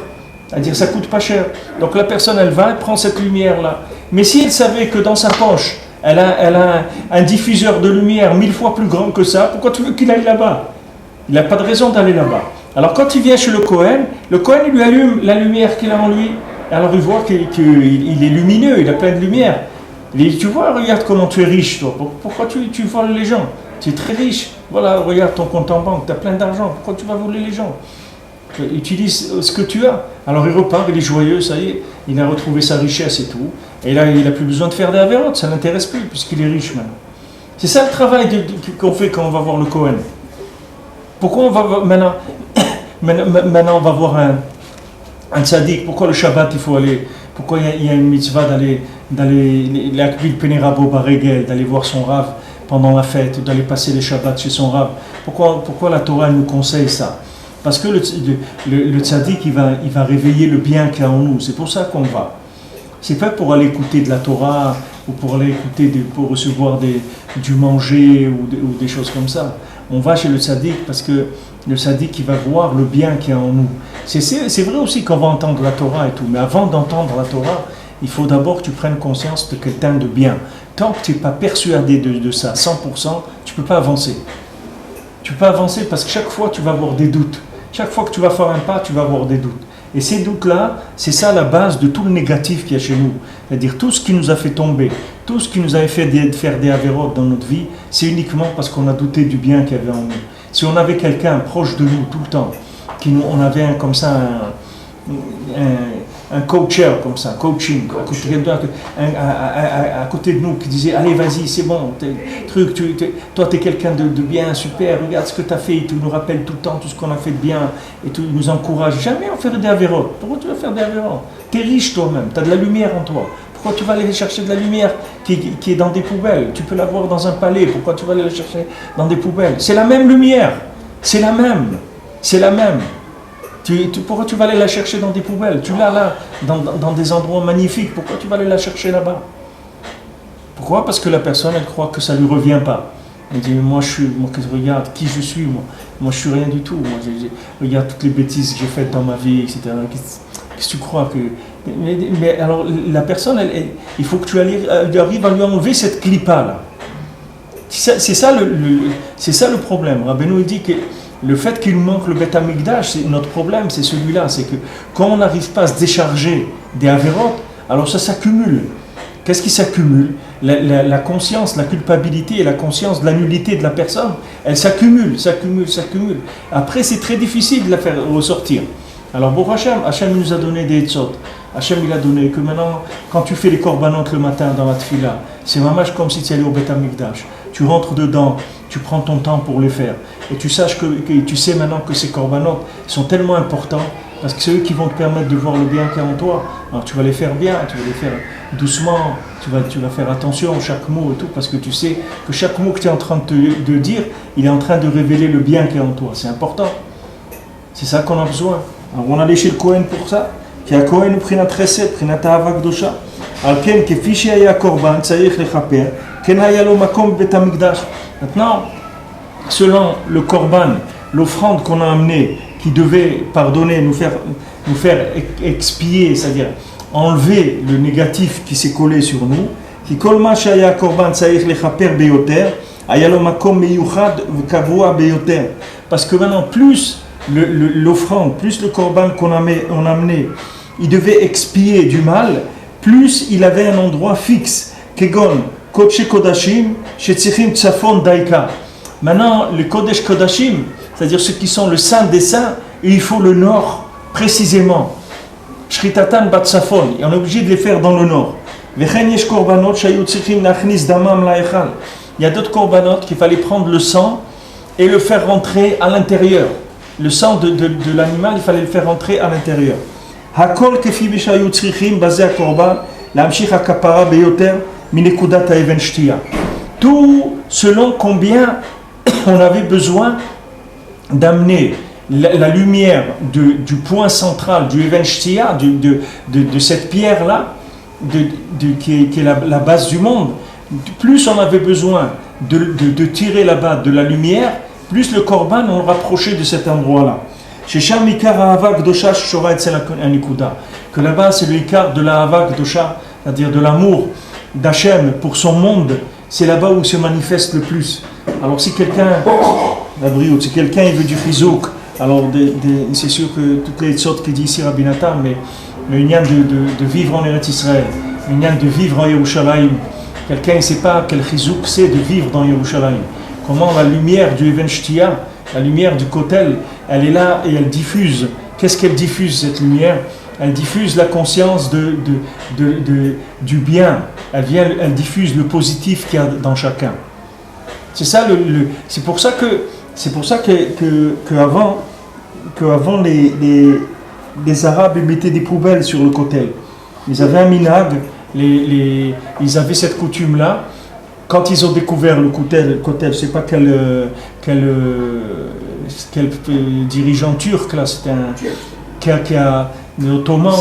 C'est-à-dire ça coûte pas cher. Donc la personne elle prend cette lumière-là. Mais si elle savait que dans sa poche, elle a un diffuseur de lumière 1000 fois plus grand que ça, pourquoi tu veux qu'il aille là-bas? Il n'a pas de raison d'aller là-bas. Alors quand il vient chez le Kohen il lui allume la lumière qu'il a en lui. Alors il voit qu'il est lumineux, il a plein de lumière. Il dit, tu vois, regarde comment tu es riche toi. Pourquoi tu voles les gens? Tu es très riche. Voilà, regarde ton compte en banque, tu as plein d'argent. Pourquoi tu vas voler les gens? Utilise ce que tu as. Alors il repart, il est joyeux, ça y est, il a retrouvé sa richesse et tout. Et là, il n'a plus besoin de faire des avérotes, ça ne l'intéresse plus, puisqu'il est riche maintenant. C'est ça le travail qu'on fait quand on va voir le Kohen. Pourquoi on va maintenant on va voir un tzaddik? Pourquoi le Shabbat il faut aller? Pourquoi il y a une mitzvah d'aller l'akbil penerabo baregel, d'aller voir son Rav pendant la fête, d'aller passer les Shabbats chez son Rav? Pourquoi la Torah nous conseille ça? Parce que le tzaddik, il va réveiller le bien qu'il y a en nous. C'est pour ça qu'on va. C'est pas pour aller écouter de la Torah ou pour aller écouter, pour recevoir du manger ou des choses comme ça. On va chez le tzaddik parce que le tzaddik, il va voir le bien qu'il y a en nous. C'est vrai aussi qu'on va entendre la Torah et tout, mais avant d'entendre la Torah, il faut d'abord que tu prennes conscience de quelqu'un de bien. Tant que tu n'es pas persuadé de ça, 100%, tu ne peux pas avancer. Tu ne peux pas avancer parce que chaque fois, tu vas avoir des doutes. Chaque fois que tu vas faire un pas, tu vas avoir des doutes. Et ces doutes-là, c'est ça la base de tout le négatif qu'il y a chez nous. C'est-à-dire tout ce qui nous a fait tomber, tout ce qui nous avait fait faire des avérotes dans notre vie, c'est uniquement parce qu'on a douté du bien qu'il y avait en nous. Si on avait quelqu'un proche de nous tout le temps, on avait un coacher comme ça, coaching, à côté de nous qui disait allez vas-y c'est bon, toi tu es quelqu'un de bien, super, regarde ce que tu as fait, tu nous rappelles tout le temps tout ce qu'on a fait de bien et tu nous encourages. Jamais on ferait des avérotes. Pourquoi tu vas faire des avérotes? Tu es riche toi-même, tu as de la lumière en toi. Pourquoi tu vas aller chercher de la lumière qui est dans des poubelles? Tu peux l'avoir dans un palais, pourquoi tu vas aller la chercher dans des poubelles? C'est la même lumière, c'est la même. Pourquoi tu vas aller la chercher dans des poubelles? Tu l'as là, dans des endroits magnifiques, pourquoi tu vas aller la chercher là-bas? Pourquoi? Parce que la personne, elle croit que ça ne lui revient pas. Elle dit, regarde qui je suis, moi je suis rien du tout, regarde toutes les bêtises que j'ai faites dans ma vie, etc. Qu'est-ce que tu crois que... Mais alors, la personne, il faut que tu arrives à lui enlever cette clipa là. C'est ça le problème. Rabbeinu dit que Le fait qu'il nous manque le Beth Amikdash, c'est notre problème, c'est celui-là. C'est que quand on n'arrive pas à se décharger des Averot, alors ça s'accumule. Qu'est-ce qui s'accumule? La conscience, la culpabilité et la conscience de la nullité de la personne, elle s'accumule. Après, c'est très difficile de la faire ressortir. Alors, pour Hachem nous a donné des etzot. Hachem il a donné que maintenant, quand tu fais les korbanot le matin dans la tfila, c'est vraiment comme si tu allais au Beth Amikdash. Tu rentres dedans, tu prends ton temps pour les faire. Et tu sais maintenant que ces korbanot sont tellement importants parce que c'est eux qui vont te permettre de voir le bien qu'il y a en toi. Alors tu vas les faire bien, tu vas les faire doucement, tu vas faire attention à chaque mot et tout, parce que tu sais que chaque mot que tu es en train de dire, il est en train de révéler le bien qu'il y a en toi. C'est important. C'est ça qu'on a besoin. Alors on allait chez le Kohen pour ça. Qui a Kohen pris notre recette, pris notre avak dosha. Alken kefishi aya korban tzarich lechaper, ken haya lo makom bet hamikdash. Maintenant, selon le korban, l'offrande qu'on a amenée, qui devait pardonner, nous faire expier, c'est-à-dire enlever le négatif qui s'est collé sur nous, qui kolma shaya korban tzarich lechaper beyoter, haya lo makom meyuchad v'kavua beyoter. Parce que maintenant, plus l'offrande, plus le korban qu'on a amené, il devait expier du mal, plus il avait un endroit fixe. Kegon, Kodesh Kodashim, Shetsichim Tsafon Daika. Maintenant, le Kodesh Kodashim, c'est-à-dire ceux qui sont le saint des saints, il faut le nord précisément. Shritatan Bat Tsafon, et on est obligé de les faire dans le nord. Vechen Yesh Korbanot, Shayu Tsichim Nachnis Damam Laechal. Il y a d'autres korbanot qu'il fallait prendre le sang et le faire rentrer à l'intérieur. Le sang de l'animal, il fallait le faire rentrer à l'intérieur. Hakol kefi bishayu tzrichim basé à korban, l'amshich hakapara beyoter minekudat haeven shtia. Tout selon combien on avait besoin d'amener la lumière du point central du even shtia, de cette pierre-là, qui est la base du monde. Plus on avait besoin de tirer là-bas de la lumière, plus le korban on le rapprochait de cet endroit-là. Que là-bas c'est le ikar de la havak dosha, c'est-à-dire de l'amour d'Hachem pour son monde, c'est là-bas où se manifeste le plus. Alors si quelqu'un il veut du chizouk, alors c'est sûr que toutes les sortes qu'il dit ici Rabbi Nathan, mais il y a de vivre en Eretz Israël, il y a de vivre en Yerushalayim. Quelqu'un ne sait pas quel chizouk c'est de vivre dans Yerushalayim. Comment la lumière du Even Shtia, la lumière du Kotel, elle est là et elle diffuse. Qu'est-ce qu'elle diffuse cette lumière? Elle diffuse la conscience du bien. Elle diffuse le positif qu'il y a dans chacun. C'est ça c'est pour ça que avant les Arabes ils mettaient des poubelles sur le Kotel. Ils avaient un minag, ils avaient cette coutume là. Quand ils ont découvert le Kotel, je ne sais pas quel dirigeant turc là, c'était qui a les Ottomans,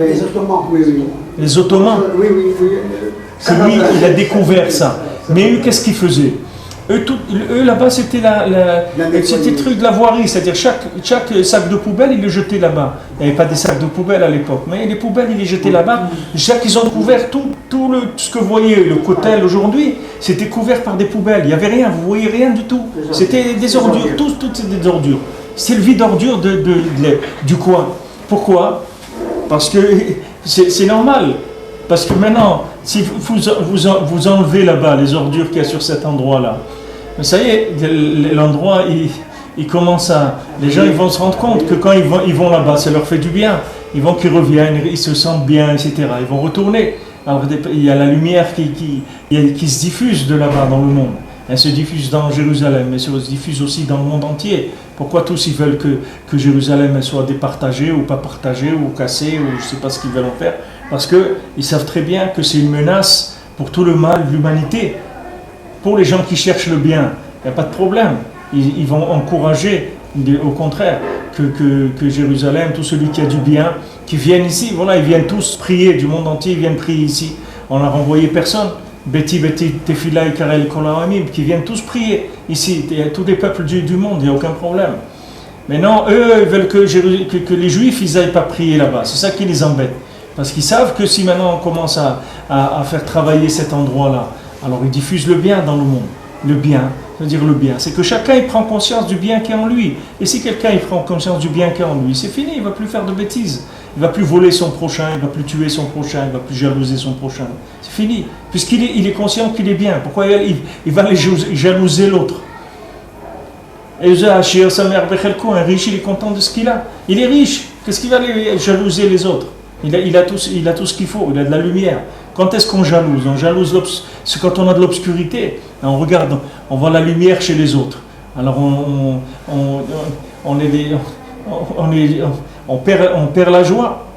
les Ottomans, oui. Les Ottomans, oui. c'est lui il a découvert ça. Mais eux, qu'est-ce qu'ils faisaient? Eux là-bas, c'était le truc de la voirie, c'est-à-dire chaque sac de poubelle, ils le jetaient là-bas. Il n'y avait pas des sacs de poubelle à l'époque, mais les poubelles, ils les jetaient là-bas. Ils ont couvert tout ce que vous voyez, le Kotel aujourd'hui, c'était couvert par des poubelles. Il n'y avait rien, vous voyez rien du tout. C'était des ordures, toutes c'était des ordures. C'est le vide d'ordures du coin. Pourquoi? Parce que c'est normal. Parce que maintenant, si vous enlevez là-bas les ordures qu'il y a sur cet endroit-là, ça y est, l'endroit, il commence à... Les gens, ils vont se rendre compte que quand ils vont là-bas, ça leur fait du bien. Ils vont qu'ils reviennent, ils se sentent bien, etc. Ils vont retourner. Alors, il y a la lumière qui se diffuse de là-bas dans le monde. Elle se diffuse dans Jérusalem, mais elle se diffuse aussi dans le monde entier. Pourquoi tous ils veulent que Jérusalem elle soit départagée ou pas partagée ou cassée ou je ne sais pas ce qu'ils veulent en faire? Parce qu'ils savent très bien que c'est une menace pour tout le mal de l'humanité. Pour les gens qui cherchent le bien, il n'y a pas de problème. Ils vont encourager, au contraire, que Jérusalem, tout celui qui a du bien, qui viennent ici. Voilà, ils viennent tous prier du monde entier, ils viennent prier ici. On n'a renvoyé personne. Beti, Tefila et Karel Kolaramim, qui viennent tous prier ici. Il y a tous les peuples du monde, il n'y a aucun problème. Mais non, eux, ils veulent que les Juifs, ils n'aillent pas prier là-bas. C'est ça qui les embête. Parce qu'ils savent que si maintenant on commence à faire travailler cet endroit-là, alors ils diffusent le bien dans le monde. le bien. C'est-à-dire le bien. C'est que chacun il prend conscience du bien qui est en lui. Et si quelqu'un il prend conscience du bien qui est en lui, c'est fini, il ne va plus faire de bêtises. Il ne va plus voler son prochain, il ne va plus tuer son prochain, il ne va plus jalouser son prochain. C'est fini. Puisqu'il est conscient qu'il est bien. Pourquoi il va aller jalouser l'autre? Et un riche, il est content de ce qu'il a. Il est riche. Qu'est-ce qu'il va aller jalouser les autres? Il a tout ce qu'il faut, il a de la lumière. Quand est-ce qu'on jalouse? On jalouse c'est quand on a de l'obscurité. On regarde, on voit la lumière chez les autres. Alors on perd la joie.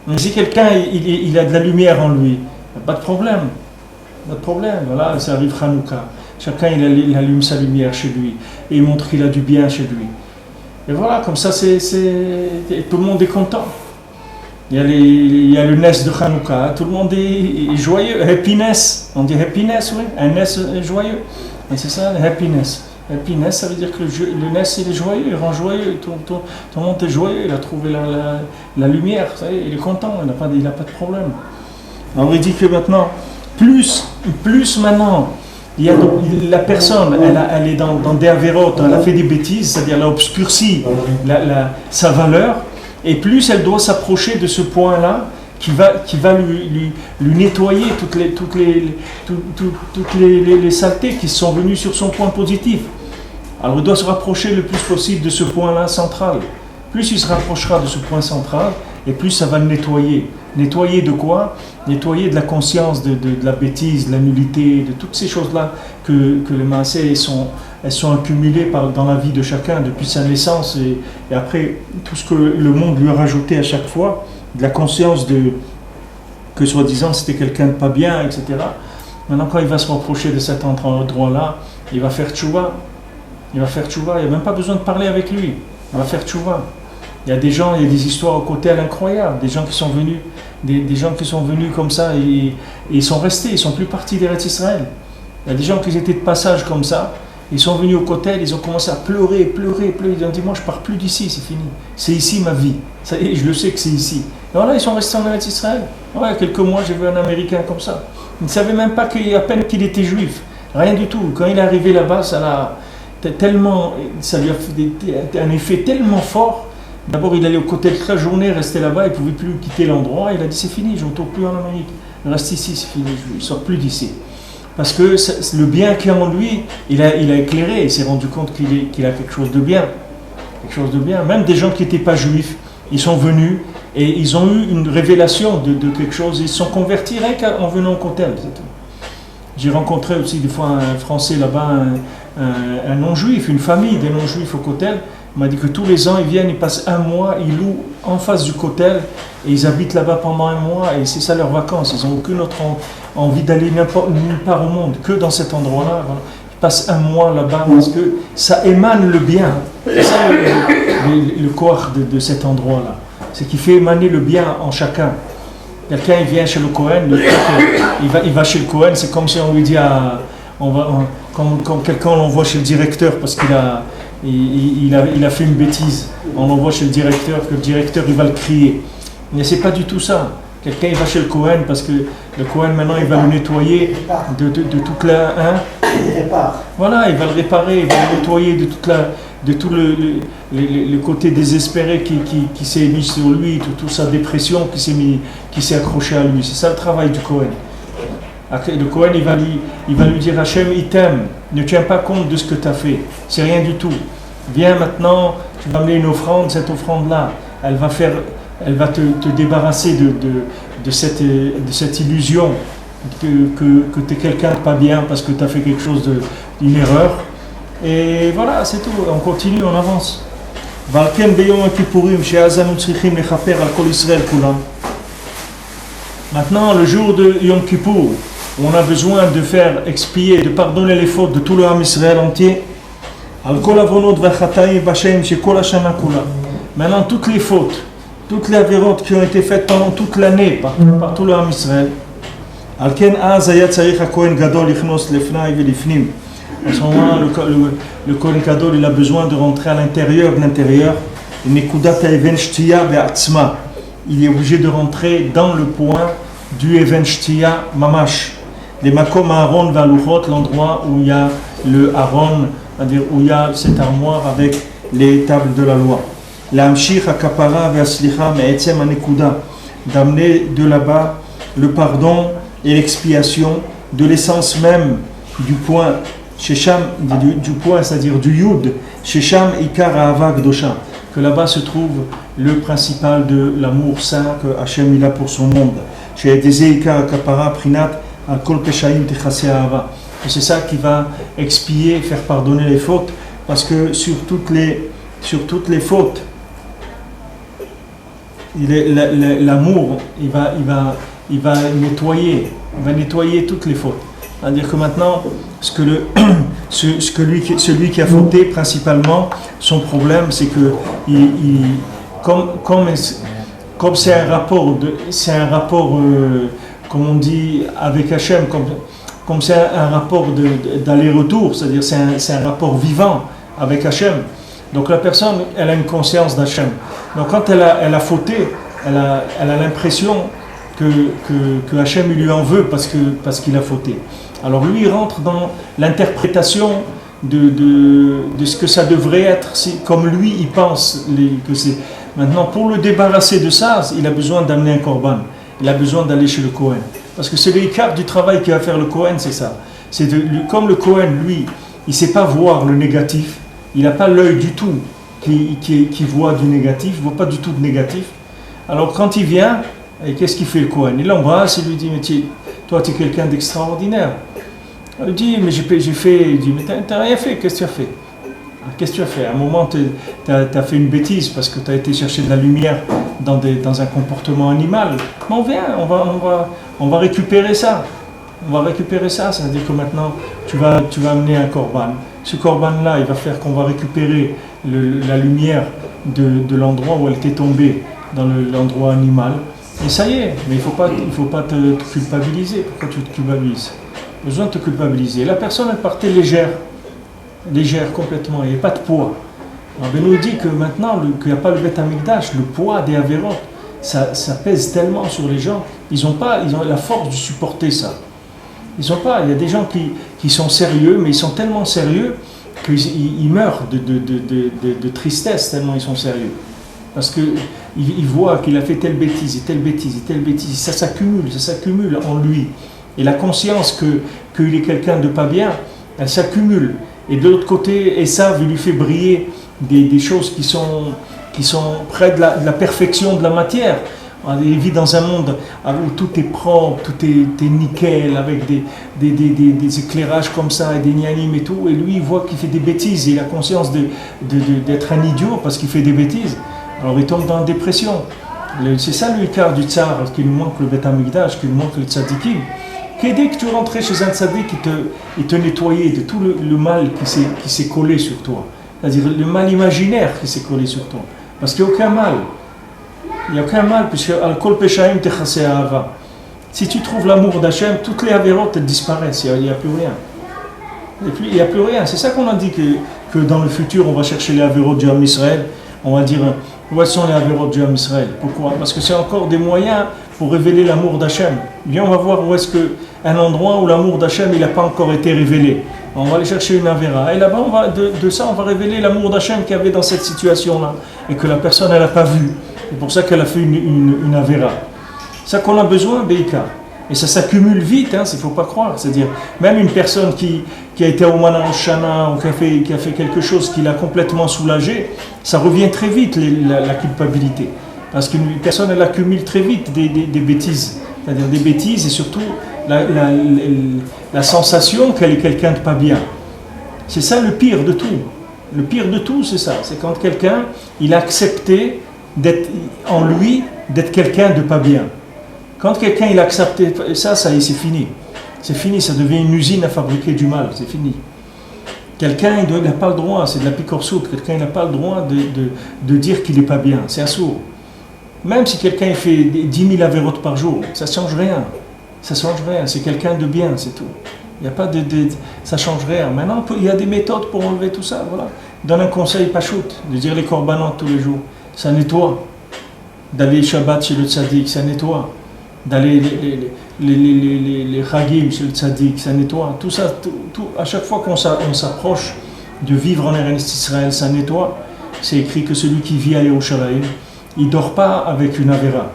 Mais si quelqu'un il a de la lumière en lui, pas de problème. Pas de problème. Voilà, ça arrive Hanouka. Chacun il allume sa lumière chez lui et il montre qu'il a du bien chez lui. Et voilà, comme ça tout le monde est content. Il y a le Ness de Hanouka, tout le monde est joyeux. Happiness, on dit happiness, oui, un Ness joyeux. Et c'est ça, le happiness. Happiness, ça veut dire que le Ness il est joyeux, il rend joyeux, tout le monde est joyeux, il a trouvé la lumière, ça y est, il est content, il n'a pas de problème. Alors il dit que maintenant, plus maintenant, il y a la personne, elle est dans des avérotes, elle a fait des bêtises, c'est-à-dire elle a obscurci sa valeur, et plus elle doit s'approcher de ce point-là qui va lui nettoyer toutes les saletés qui sont venues sur son point positif. Alors il doit se rapprocher le plus possible de ce point-là central. Plus il se rapprochera de ce point central, et plus ça va le nettoyer. Nettoyer de quoi? Nettoyer de la conscience de la bêtise, de la nullité, de toutes ces choses-là que les maasés elles sont accumulées dans la vie de chacun depuis sa naissance et après tout ce que le monde lui a rajouté à chaque fois, de la conscience que soi-disant c'était quelqu'un de pas bien, etc. Maintenant quand il va se rapprocher de cet endroit-là, il va faire tchouva. Il va faire tchouva, il n'y a même pas besoin de parler avec lui. Il va faire tchouva. Il y a des histoires au côté incroyables, des gens qui sont venus, des gens qui sont venus comme ça et ils sont restés, ils ne sont plus partis d'Eretz Israël. Il y a des gens qui étaient de passage comme ça, ils sont venus au côté, ils ont commencé à pleurer, ils ont dit moi je ne pars plus d'ici, c'est fini, c'est ici ma vie, et je le sais que c'est ici. Et voilà, ils sont restés en Eretz Israël. Ouais, il y a quelques mois j'ai vu un Américain comme ça, il ne savait même pas à peine qu'il était juif, rien du tout. Quand il est arrivé là-bas, ça lui a fait un effet tellement fort. D'abord, il allait au côté toute la journée, restait là-bas, il ne pouvait plus quitter l'endroit. Il a dit c'est fini, je ne retourne plus en Amérique. Je reste ici, c'est fini, je ne sors plus d'ici. Parce que le bien qui est en lui, il a éclairé, il s'est rendu compte qu'il a quelque chose de bien. Quelque chose de bien. Même des gens qui n'étaient pas juifs, ils sont venus et ils ont eu une révélation de quelque chose. Ils se sont convertis rien qu'en venant au côté. J'ai rencontré aussi des fois un Français là-bas, un non-juif, une famille des non-juifs au Kotel. Il m'a dit que tous les ans, ils viennent, ils passent un mois, ils louent en face du Kotel et ils habitent là-bas pendant un mois et c'est ça leurs vacances. Ils n'ont aucune autre envie d'aller nulle part au monde que dans cet endroit-là. Voilà. Ils passent un mois là-bas parce que ça émane le bien. C'est ça le corps de cet endroit-là. C'est qu'il fait émaner le bien en chacun. Quelqu'un il vient chez le Cohen, il va chez le Cohen, c'est comme si on lui dit comme quelqu'un l'envoie chez le directeur parce qu'il a fait une bêtise. On l'envoie chez le directeur, que le directeur il va le crier. Mais c'est pas du tout ça. Quelqu'un il va chez le Cohen parce que le Cohen maintenant il va le nettoyer de toute la. Il répare. Voilà, il va le réparer, il va le nettoyer de tout le côté désespéré qui s'est mis sur lui, toute sa dépression qui s'est accrochée à lui. C'est ça le travail du Cohen. Le Cohen il va lui dire Hachem il t'aime, ne tiens pas compte de ce que tu as fait, c'est rien du tout. Viens maintenant, tu vas amener une offrande, cette offrande-là, elle va te débarrasser de cette illusion que tu es quelqu'un de pas bien parce que tu as fait quelque chose d'une erreur. Et voilà, c'est tout, on continue, on avance. Maintenant, le jour de Yom Kippour, on a besoin de faire expier, de pardonner les fautes de tout le Ham Israël entier. Maintenant, toutes les fautes, toutes les avérotes qui ont été faites pendant toute l'année par tout le Ham Israël. À ce moment, le Kohen Gadol, il a besoin de rentrer à l'intérieur de l'intérieur. Il est obligé de rentrer dans le point du Even Shtiya Mamash. les makom Aaron valuchot, l'endroit où il y a le Aaron, c'est-à-dire où il y a cette armoire avec les tables de la loi. L'amshir hakapara ve'aslicha me'etzem anekuda, d'amener de là-bas le pardon et l'expiation de l'essence même du point, Shesham, du point, c'est-à-dire du Yud, Shesham Ikar Ahava Gdosha, que là-bas se trouve le principal de l'amour saint que Hachem il a pour son monde. Chez Deze Ikar Kapara Prinat Al Kol Peshaim Techase Ahava. Et c'est ça qui va expier, faire pardonner les fautes, parce que sur toutes les fautes, l'amour, il va nettoyer toutes les fautes. C'est-à-dire que maintenant, celui qui a fauté principalement, son problème, c'est que comme c'est un rapport, comme on dit avec Hachem, comme c'est un rapport d'aller-retour, c'est-à-dire c'est un rapport vivant avec Hachem. Donc la personne, elle a une conscience d'Hachem. Donc quand elle a fauté, elle a l'impression que Hachem lui en veut parce qu'il a fauté. Alors lui, il rentre dans l'interprétation de ce que ça devrait être, comme lui, il pense que c'est. Maintenant, pour le débarrasser de ça, il a besoin d'amener un korban. Il a besoin d'aller chez le Kohen. Parce que c'est l'écart du travail qu'il va faire le Kohen, c'est ça. Comme le Kohen, lui, il ne sait pas voir le négatif, il n'a pas l'œil du tout qui voit du négatif, il ne voit pas du tout de négatif. Alors quand il vient, et qu'est-ce qu'il fait le Kohen? Il l'embrasse et lui dit, mais toi tu es quelqu'un d'extraordinaire. Il lui dit, mais j'ai fait, il dit, mais t'as rien fait, qu'est-ce que tu as fait? Qu'est-ce que tu as fait? À un moment, tu as fait une bêtise parce que tu as été chercher de la lumière dans un comportement animal. Mais on vient, on va récupérer ça. On va récupérer ça, c'est-à-dire que maintenant, tu vas amener un korban. Ce korban-là, il va faire qu'on va récupérer la lumière de l'endroit où elle t'est tombée, dans l'endroit animal. Et ça y est, mais il faut pas te culpabiliser. Pourquoi tu te culpabilises? Besoin de te culpabiliser. La personne, elle partait légère complètement, il n'y a pas de poids. Alors, Ben nous dit que maintenant, qu'il n'y a pas le Beth Amikdash, le poids des Averot, ça pèse tellement sur les gens, ils ont la force de supporter ça. Il y a des gens qui sont sérieux, mais ils sont tellement sérieux qu'ils meurent de tristesse, tellement ils sont sérieux. Parce qu'ils voient qu'il a fait telle bêtise, et telle bêtise, et telle bêtise, ça s'accumule en lui. Et la conscience qu'il est quelqu'un de pas bien, elle s'accumule. Et de l'autre côté, Esav lui fait briller des choses qui sont près de la perfection de la matière. Il vit dans un monde où tout est propre, tout est nickel, avec des éclairages comme ça, et des nianim et tout. Et lui, il voit qu'il fait des bêtises, et il a conscience d'être un idiot parce qu'il fait des bêtises. Alors il tombe dans la dépression. C'est ça le quart du tsar, qu'il nous manque le Beth Amikdash, qu'il nous manque le tzadikim. Et dès que tu rentrais chez un tzadik, il te nettoyait de tout le mal qui s'est collé sur toi. C'est-à-dire le mal imaginaire qui s'est collé sur toi. Parce qu'il n'y a aucun mal. Il n'y a aucun mal, puisque Al Kol Peshaim Techase Ahava. Si tu trouves l'amour d'Hachem, toutes les avérotes disparaissent, il n'y a plus rien. Il n'y a plus rien. C'est ça qu'on a dit que dans le futur, on va chercher les avérotes du Ham Israël. On va dire, où sont les avérotes du Ham Israël? Pourquoi? Parce que c'est encore des moyens pour révéler l'amour d'Hachem. Bien, on va voir où est-ce un endroit où l'amour d'Hachem il n'a pas encore été révélé. On va aller chercher une avéra. Et là-bas, de ça, on va révéler l'amour d'Hachem qu'il y avait dans cette situation-là. Et que la personne, elle n'a pas vu. C'est pour ça qu'elle a fait une avéra. C'est ça qu'on a besoin, Beika. Et ça s'accumule vite, il ne faut pas croire. C'est-à-dire, même une personne qui a été au Mana Oshana ou qui a fait quelque chose qui l'a complètement soulagé, ça revient très vite, la culpabilité. Parce qu'une personne, elle accumule très vite des bêtises. C'est-à-dire des bêtises et surtout la sensation qu'elle est quelqu'un de pas bien. C'est ça le pire de tout. Le pire de tout, c'est ça. C'est quand quelqu'un, il a accepté en lui d'être quelqu'un de pas bien. Quand quelqu'un il a accepté ça, ça y est, c'est fini. C'est fini, ça devient une usine à fabriquer du mal, c'est fini. Quelqu'un, il n'a pas le droit, c'est de la picorsoute, quelqu'un n'a pas le droit de dire qu'il n'est pas bien, c'est un sourd. Même si quelqu'un fait 10 000 avérotes par jour, ça ne change rien. Ça ne change rien, c'est quelqu'un de bien, c'est tout. Il n'y a pas ça ne change rien. Maintenant, il y a des méthodes pour enlever tout ça, voilà. Donne un conseil pachout, de dire les corbanotes tous les jours. Ça nettoie. D'aller Shabbat chez le tzaddik, ça nettoie. D'aller les chagim chez le tzaddik, ça nettoie. Tout ça, à chaque fois qu'on s'approche de vivre en Eretz Israël, ça nettoie. C'est écrit que celui qui vit à Yerushalayim, il ne dort pas avec une avéra.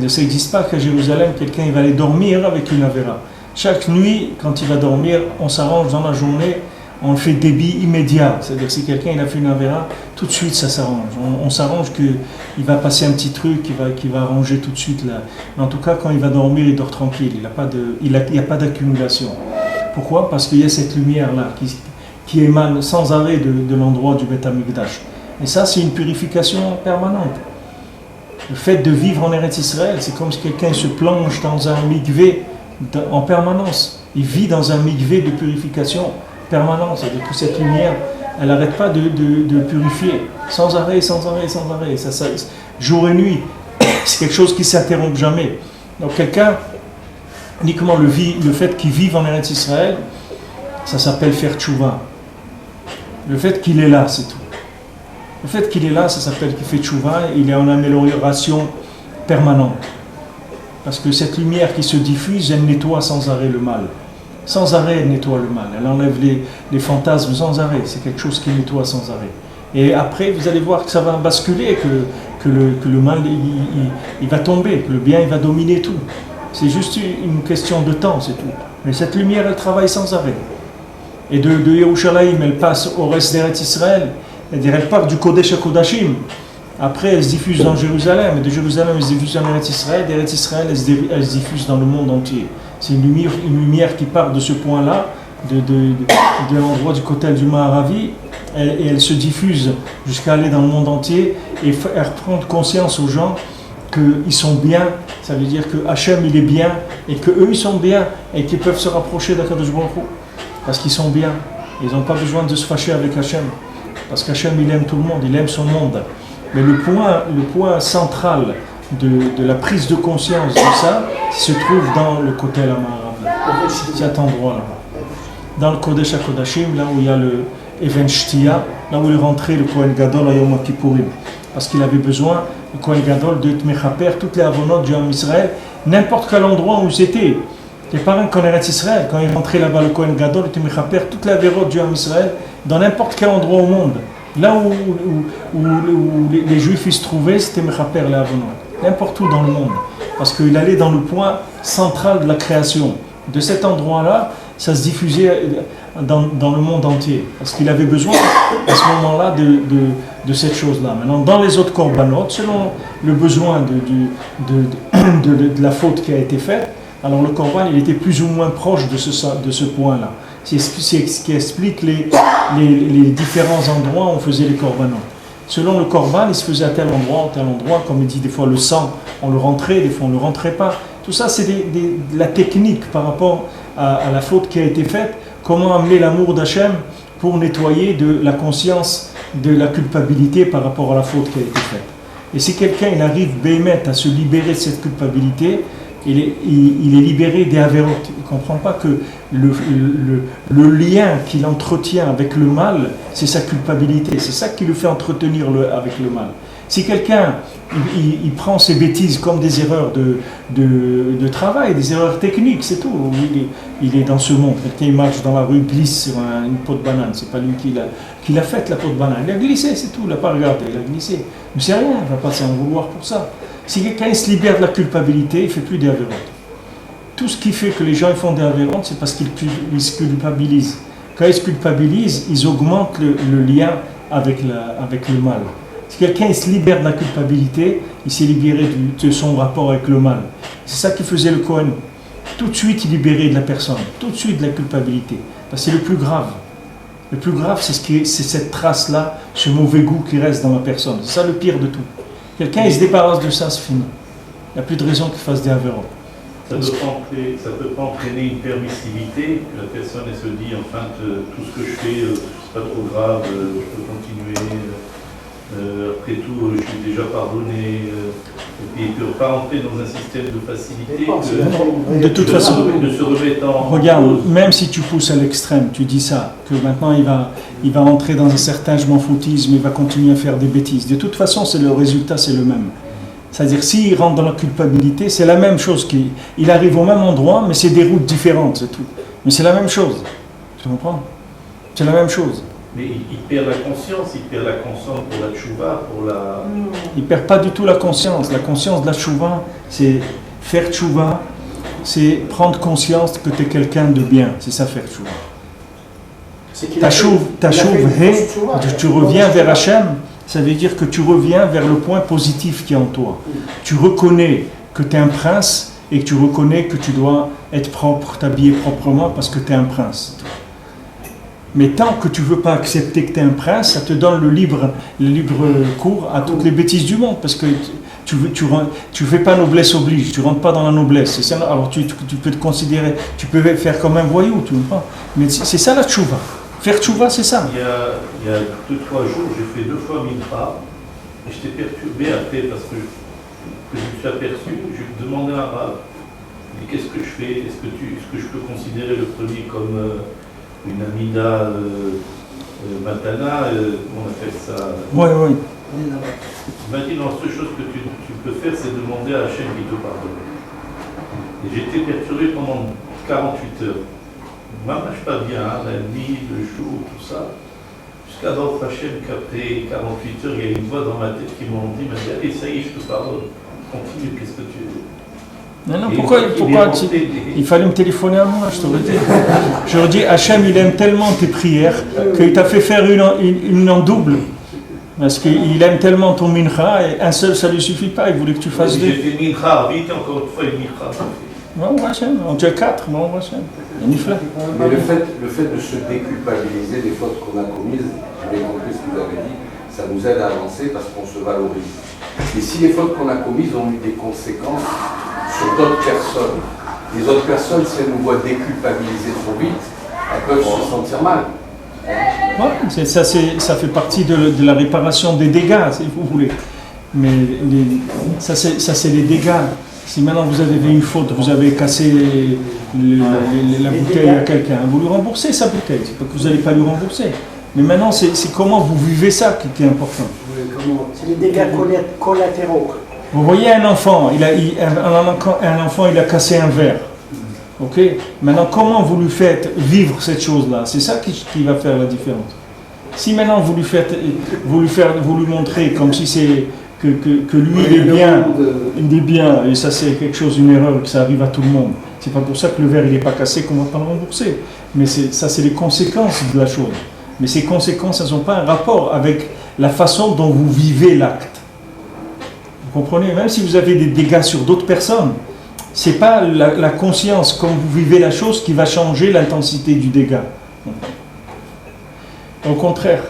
Ça n'existe pas qu'à Jérusalem, quelqu'un il va aller dormir avec une avéra. Chaque nuit, quand il va dormir, on s'arrange dans la journée, on fait débit immédiat. C'est-à-dire si quelqu'un il a fait une avéra, tout de suite ça s'arrange. On s'arrange qu'il va passer un petit truc, qu'il va arranger tout de suite là. Mais en tout cas, quand il va dormir, il dort tranquille. Il n'y a pas d'accumulation. Pourquoi ? Parce qu'il y a cette lumière-là qui émane sans arrêt de l'endroit du Beth Amikdash. Et ça, c'est une purification permanente. Le fait de vivre en Eretz Israël, c'est comme si quelqu'un se plonge dans un mikvé en permanence. Il vit dans un mikvé de purification permanente. C'est-à-dire que cette lumière, elle n'arrête pas de purifier, sans arrêt. Ça, jour et nuit, c'est quelque chose qui ne s'interrompt jamais. Donc quelqu'un, uniquement le fait qu'il vive en Eretz Israël, ça s'appelle faire tchouva. Le fait qu'il est là, c'est tout. Le fait qu'il est là, ça s'appelle qu'il fait tchouva, il est en amélioration permanente. Parce que cette lumière qui se diffuse, elle nettoie sans arrêt le mal. Sans arrêt, elle nettoie le mal. Elle enlève les fantasmes sans arrêt. C'est quelque chose qui nettoie sans arrêt. Et après, vous allez voir que ça va basculer, que le mal, il va tomber, que le bien, il va dominer tout. C'est juste une question de temps, c'est tout. Mais cette lumière, elle travaille sans arrêt. Et de Yerushalayim, elle passe au reste d'Eretz Israël. C'est-à-dire, elle part du Kodesh à Kodashim. Après, elle se diffuse dans Jérusalem. Et de Jérusalem, elle se diffuse dans Eretz Israël. D'Eretz Israël, elle se diffuse dans le monde entier. C'est une lumière qui part de ce point-là, de l'endroit du Kotel du Maharavi, et elle se diffuse jusqu'à aller dans le monde entier et faire prendre conscience aux gens qu'ils sont bien. Ça veut dire que Hachem, il est bien, et qu'eux, ils sont bien, et qu'ils peuvent se rapprocher d'Akadosh Baruch Hu. Parce qu'ils sont bien. Ils n'ont pas besoin de se fâcher avec Hachem. Parce qu'Hachem, il aime tout le monde, il aime son monde. Mais le point central de la prise de conscience de ça se trouve dans le Kotel Amarav, cet endroit-là. Dans le Kodesh HaKodashim, là où il y a le Even Shtia, là où il est rentré le Kohen Gadol à Yom Kippourim. Parce qu'il avait besoin, le Kohen Gadol, de Tmechaper, toutes les avonotes du Ham Israël, n'importe quel endroit où c'était. C'est pareil qu'en Eretz Israël, quand il est rentré là-bas, le Kohen Gadol, il Tmechaper, toutes les avonotes du Ham Israël, dans n'importe quel endroit au monde. Là où les Juifs ils se trouvaient, c'était Mechaper les avonotes. N'importe où dans le monde. Parce qu'il allait dans le point central de la création. De cet endroit-là, ça se diffusait dans le monde entier. Parce qu'il avait besoin, à ce moment-là, de cette chose-là. Maintenant, dans les autres korbanot, selon le besoin de la faute qui a été faite, alors le korban, il était plus ou moins proche de ce point-là. C'est ce qui explique les différents endroits où on faisait les korbanot. Selon le korban, il se faisait à tel endroit, comme il dit des fois le sang, on le rentrait, des fois on ne le rentrait pas. Tout ça, c'est de la technique par rapport à la faute qui a été faite. Comment amener l'amour d'Hachem pour nettoyer de la conscience de la culpabilité par rapport à la faute qui a été faite. Et si quelqu'un il arrive bémet à se libérer de cette culpabilité, il est libéré des avérotes. Il ne comprend pas que le lien qu'il entretient avec le mal, c'est sa culpabilité. C'est ça qui le fait entretenir avec le mal. Si quelqu'un il prend ses bêtises comme des erreurs de travail, des erreurs techniques, c'est tout. Il est dans ce monde. Quelqu'un il marche dans la rue, glisse sur une peau de banane. C'est pas lui qui l'a faite, la peau de banane. Il a glissé, c'est tout. Il n'a pas regardé, il a glissé. Mais c'est rien, il ne va pas s'en vouloir pour ça. Si quelqu'un se libère de la culpabilité, il ne fait plus des avérotes. Tout ce qui fait que les gens font des avérotes, c'est parce qu'ils se culpabilisent. Quand ils se culpabilisent, ils augmentent le lien avec le mal. Si quelqu'un se libère de la culpabilité, il s'est libéré de son rapport avec le mal. C'est ça que faisait le Kohen. Tout de suite, il libérait de la personne. Tout de suite de la culpabilité. Parce que c'est le plus grave. Le plus grave, c'est cette trace-là, ce mauvais goût qui reste dans la personne. C'est ça le pire de tout. Quelqu'un, il se débarrasse de ça, c'est fini. Il n'y a plus de raison qu'il fasse des avérotes. Ça peut pas entraîner une permissivité, que la personne elle se dit, enfin, tout ce que je fais, c'est pas trop grave, je peux continuer, après tout, je suis déjà pardonné, et puis il ne peut pas rentrer dans un système de facilité, de toute façon, de se remettre en regarde, cause. même si tu pousses à l'extrême, tu dis ça, que maintenant il va rentrer dans un certain je m'en foutisme, il va continuer à faire des bêtises. De toute façon, le résultat, c'est le même. C'est-à-dire, s'il rentre dans la culpabilité, c'est la même chose. Il arrive au même endroit, mais c'est des routes différentes, c'est tout. Mais c'est la même chose. Tu comprends? C'est la même chose. Mais il perd la conscience pour la tchouva, pour la... Il ne perd pas du tout la conscience. La conscience de la tchouva, c'est faire tchouva, c'est prendre conscience que tu es quelqu'un de bien. C'est ça, faire tchouva. Ta chouva, tu reviens vers Hachem, ça veut dire que tu reviens vers le point positif qui est en toi. Tu reconnais que tu es un prince et que tu reconnais que tu dois être propre, t'habiller proprement parce que tu es un prince. Mais tant que tu ne veux pas accepter que tu es un prince, ça te donne le libre cours à toutes les bêtises du monde, parce que tu ne fais pas noblesse oblige, tu ne rentres pas dans la noblesse. Ça, alors tu peux te considérer, tu peux faire comme un voyou, tu vois. Mais c'est ça la tchouva. Faire tchouva, c'est ça. Il y a 2-3 jours, j'ai fait 2 fois mincha, et j'étais perturbé après parce que je me suis aperçu, je demandais à un rab, qu'est-ce que je fais? Est-ce que je peux considérer le premier comme une amida matana, on appelle ça. Oui. Il m'a dit, non, la seule chose que tu peux faire, c'est demander à Hachem qui te pardonne. Et j'ai été perturbé pendant 48 heures. Ne marche pas bien, hein, la nuit, le jour, tout ça. Jusqu'à d'autres Hachem qu'après 48 heures, il y a une voix dans ma tête qui m'a dit, allez, ça y est, je te pardonne. Continue, qu'est-ce que tu veux? Non, pourquoi il fallait me téléphoner à moi, je t'aurais dit. J'aurais dit, Hachem, il aime tellement tes prières qu'il t'a fait faire une en double. Parce qu'il aime tellement ton mincha, et un seul, ça ne lui suffit pas, il voulait que tu fasses 2. J'ai fait mincha, vite, encore une fois, une mincha. Bon, Hachem, on tient 4, bon, Hachem. Mais le fait de se déculpabiliser des fautes qu'on a commises, j'ai bien compris ce que vous avez dit, ça nous aide à avancer parce qu'on se valorise. Et si les fautes qu'on a commises ont eu des conséquences sur d'autres personnes, les autres personnes, si elles nous voient déculpabiliser trop vite, elles peuvent se sentir mal. Ouais, ça fait partie de la réparation des dégâts, si vous voulez. Mais ça c'est les dégâts. Si maintenant vous avez fait une faute, vous avez cassé la bouteille à quelqu'un, vous lui remboursez sa bouteille. C'est pas que vous n'allez pas lui rembourser. Mais maintenant, c'est comment vous vivez ça qui est important. C'est les dégâts collatéraux. Vous voyez un enfant, un enfant, il a cassé un verre. Ok. Maintenant, comment vous lui faites vivre cette chose-là? C'est ça qui va faire la différence. Si maintenant vous lui montrez comme si c'est que lui il est bien, et ça c'est quelque chose, une erreur, que ça arrive à tout le monde. C'est pas pour ça que le verre il n'est pas cassé qu'on va pas le rembourser. Mais ça c'est les conséquences de la chose. Mais ces conséquences, elles n'ont pas un rapport avec la façon dont vous vivez l'acte. Vous comprenez? Même si vous avez des dégâts sur d'autres personnes, c'est pas la conscience, comme vous vivez la chose, qui va changer l'intensité du dégât. Au contraire,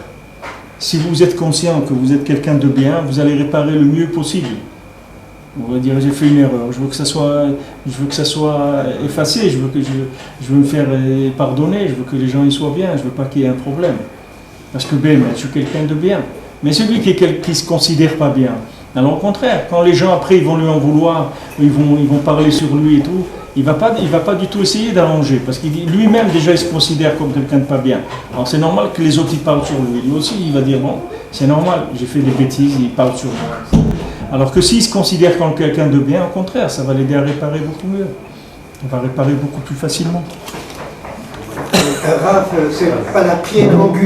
si vous êtes conscient que vous êtes quelqu'un de bien, vous allez réparer le mieux possible. Vous allez dire, j'ai fait une erreur, je veux que ça soit effacé, je veux me faire pardonner, je veux que les gens y soient bien, je veux pas qu'il y ait un problème. Parce que je suis quelqu'un de bien. Mais celui qui se considère pas bien, alors au contraire, quand les gens après ils vont lui en vouloir, ils vont parler sur lui et tout, il va pas du tout essayer d'arranger, parce qu'il lui-même déjà il se considère comme quelqu'un de pas bien. Alors c'est normal que les autres ils parlent sur lui. Lui aussi il va dire bon, c'est normal, j'ai fait des bêtises, il parle sur moi. Alors que s'il se considère comme quelqu'un de bien, au contraire, ça va l'aider à réparer beaucoup mieux. On va réparer beaucoup plus facilement. Raph, c'est pas la pierre angulaire.